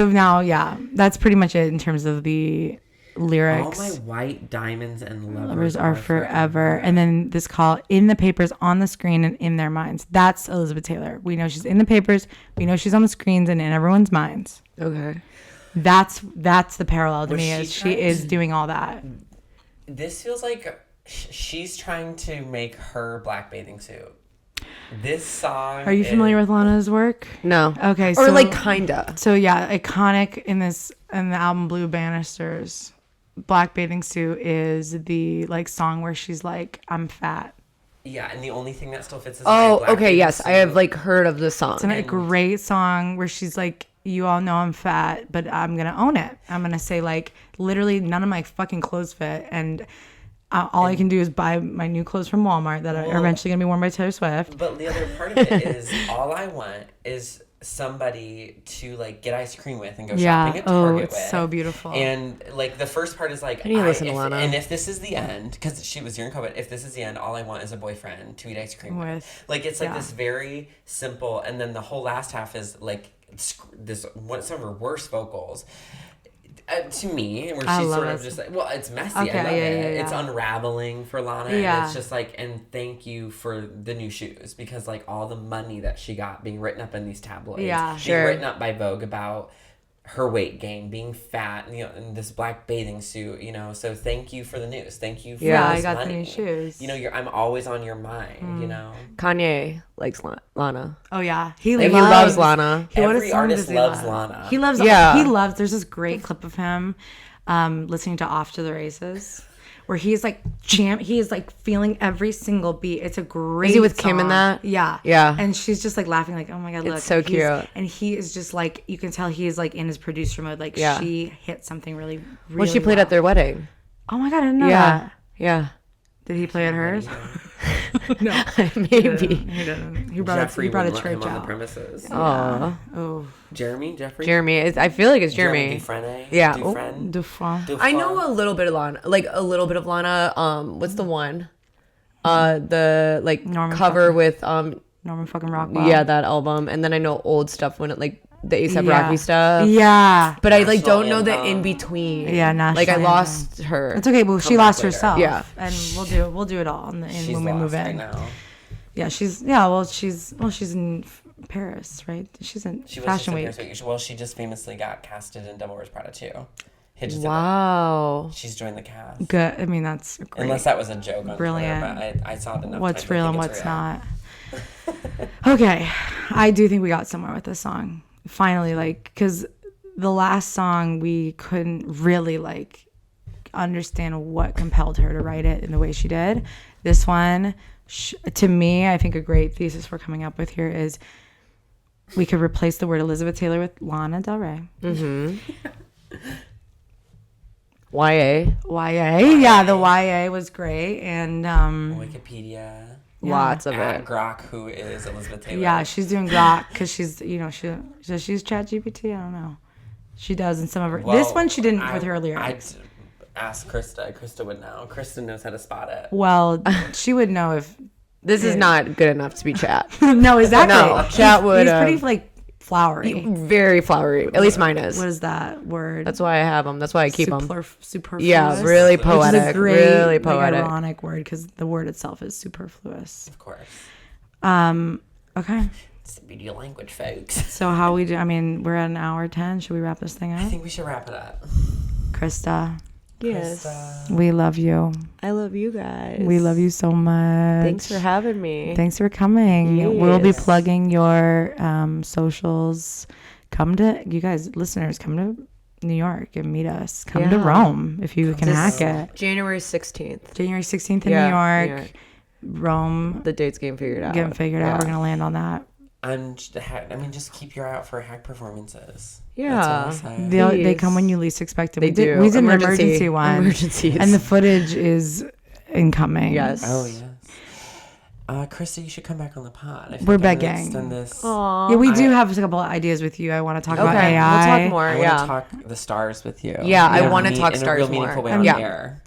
now, yeah, that's pretty much it in terms of the lyrics.
All my white diamonds and
Lovers are forever. And then this call in the papers, on the screen, and in their minds. That's Elizabeth Taylor. We know she's in the papers. We know she's on the screens and in everyone's minds.
Okay.
That's the parallel to
Was
me.
she
Is she
trying
is
to-
doing all that.
This feels like she's trying to make her black bathing suit. This song.
Are you familiar with Lana's work?
No.
Okay,
Or
so
like kinda.
So yeah, iconic in the album Blue Banisters, Black Bathing Suit is the like song where she's like, I'm fat.
Yeah, and the only thing that still fits is.
Oh,
my black
okay,
bathing
yes. I
suit.
have like heard of this song.
It's a great song where she's like, you all know I'm fat, but I'm gonna own it. I'm gonna say like literally none of my fucking clothes fit, and all I can do is buy my new clothes from Walmart that are eventually gonna be worn by Taylor Swift.
But the other part of it is all I want is somebody to like get ice cream with and go shopping at Target
it's
with.
so beautiful.
And like the first part is like,
need to listen to Lana.
and if this is the end, because she was during COVID, if this is the end, all I want is a boyfriend to eat ice cream with. Like it's like this very simple, and then the whole last half is like this some of her worst vocals. To me, where she's sort of just like, well, it's messy.
Okay,
I love it.
yeah.
It's unraveling for Lana.
Yeah.
And it's just like, and thank you for the new shoes, because like all the money that she got being written up in these tabloids,
Yeah.
being written up by Vogue about her weight gain, being fat, and, you know, in this black bathing suit, you know. So thank you for the news. Thank you for
Yeah,
this
I got
money.
the new shoes.
You know, I'm always on your mind. You know,
Kanye likes Lana.
Oh yeah,
He loves Lana.
What
every
song
artist
does he
loves
love?
Lana.
He loves.
Yeah.
He loves. There's this great clip of him, listening to "Off to the Races," where he's like he is like feeling every single beat. It's a great.
Is he with Kim in
song.
that?
Yeah.
Yeah.
And she's just like laughing, like, "Oh my god, look!"
so
And he's-
cute.
And he is just like, you can tell he is like in his producer mode. Like
Yeah.
she hit something really.
Well, she played at their wedding.
Oh my god, I didn't know
Yeah.
that.
Yeah.
Did he play at hers? No,
Maybe.
he didn't. He brought
Jeffrey
he brought a
wouldn't let him
church
on the
out.
premises.
Aw.
Oh,
Jeffrey.
I feel like it's Jeremy.
Dufresne.
Yeah.
Dufresne.
Dufresne.
I know a little bit of Lana. Like a little bit of Lana. What's the one? The like
Norman
cover
fucking-
with
Norman fucking Rockwell.
yeah, that album. And then I know old stuff when it like the A$AP
Yeah.
Rocky stuff.
Yeah.
But I like
National
don't know the
Anthem.
in between.
Yeah,
Like I
National
lost her.
It's okay. Well, she
Come back
lost
later.
herself.
Yeah.
And we'll do it all when
She's
we move
lost
in.
right now.
Yeah, she's in Paris, right? She's in
She was
Fashion
just in
Week.
Paris. Well, she just famously got casted in Devil Wears Prada 2. Hitches it up.
Wow.
She's joined the cast.
Good. I mean, that's great.
Unless that was a joke on
Brilliant.
Twitter, but I saw it enough.
What's
I don't
real and
think
what's
it's real.
not. Okay, I do think we got somewhere with this song. Finally, like, because the last song we couldn't really like understand what compelled her to write it in the way she did. This one, to me, I think a great thesis we're coming up with here is we could replace the word Elizabeth Taylor with Lana Del Rey.
YA.
YA. Yeah, the YA was great. And
Wikipedia.
Lots of
At
it.
Grok, who is Elizabeth Taylor.
yeah, she's doing Grok because she's, she's ChatGPT. I don't know. She does in some of her.
Well,
This one she didn't with her
I
lyrics.
asked Krysta. Krysta would know. Krysta knows how to spot it.
Well, she would know if.
This is not good enough to be chat.
No, exactly.
No, chat would,
He's pretty like flowery.
Very flowery. At least mine is.
What is that word?
That's why I have them. That's why I keep them.
Superfluous.
Yeah, really
Which is a
poetic.
great,
Really
like,
poetic.
ironic word because the word itself is superfluous.
Of course.
Okay.
It's the beauty language, folks.
So how we do? I mean, we're at an hour 10. Should we wrap this thing
I
up?
think we should wrap it up.
Krista,
Yes.
we love you.
I love you guys.
We love you so much.
Thanks for having me.
Thanks for coming. We'll be
Yes.
plugging your socials. Come to, you guys, listeners, come to New York and meet us. Come to
Yeah.
Rome if you can hack it.
January 16th.
January 16th in
Yeah,
New York.
New York.
Rome.
The date's getting figured out.
Getting figured out. We're going to land on that.
Just keep your eye out for hack performances.
Yeah.
That's what I say.
They come when you least expect them.
They do.
We did an
Emergency.
emergency one.
Emergencies.
And the footage is incoming.
Yes.
Oh, yes. Krista, you should come back on the pod.
We're begging.
Extend this.
Aw.
Yeah, we do have a couple of ideas with you. I want to talk about
Okay,
AI.
we'll talk more.
I want
Yeah.
to talk the stars with you.
Yeah, I
In
wanna
a
talk
in
stars
a real
more.
meaningful way on
Yeah.
the air.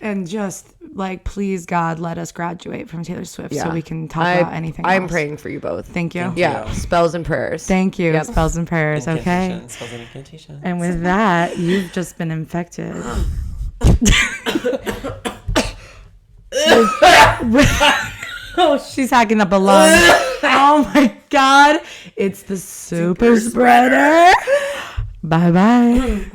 And just like, please God, let us graduate from Taylor Swift so we can talk about anything
I'm
else.
praying for you both.
Thank you.
Yeah.
you.
Spells and prayers.
Thank you.
Yep.
Spells and prayers. Okay.
Incantations, spells and incantations.
And with that, you've just been infected. Oh, she's hacking up a lung. Oh my God. It's the super spreader. Bye bye.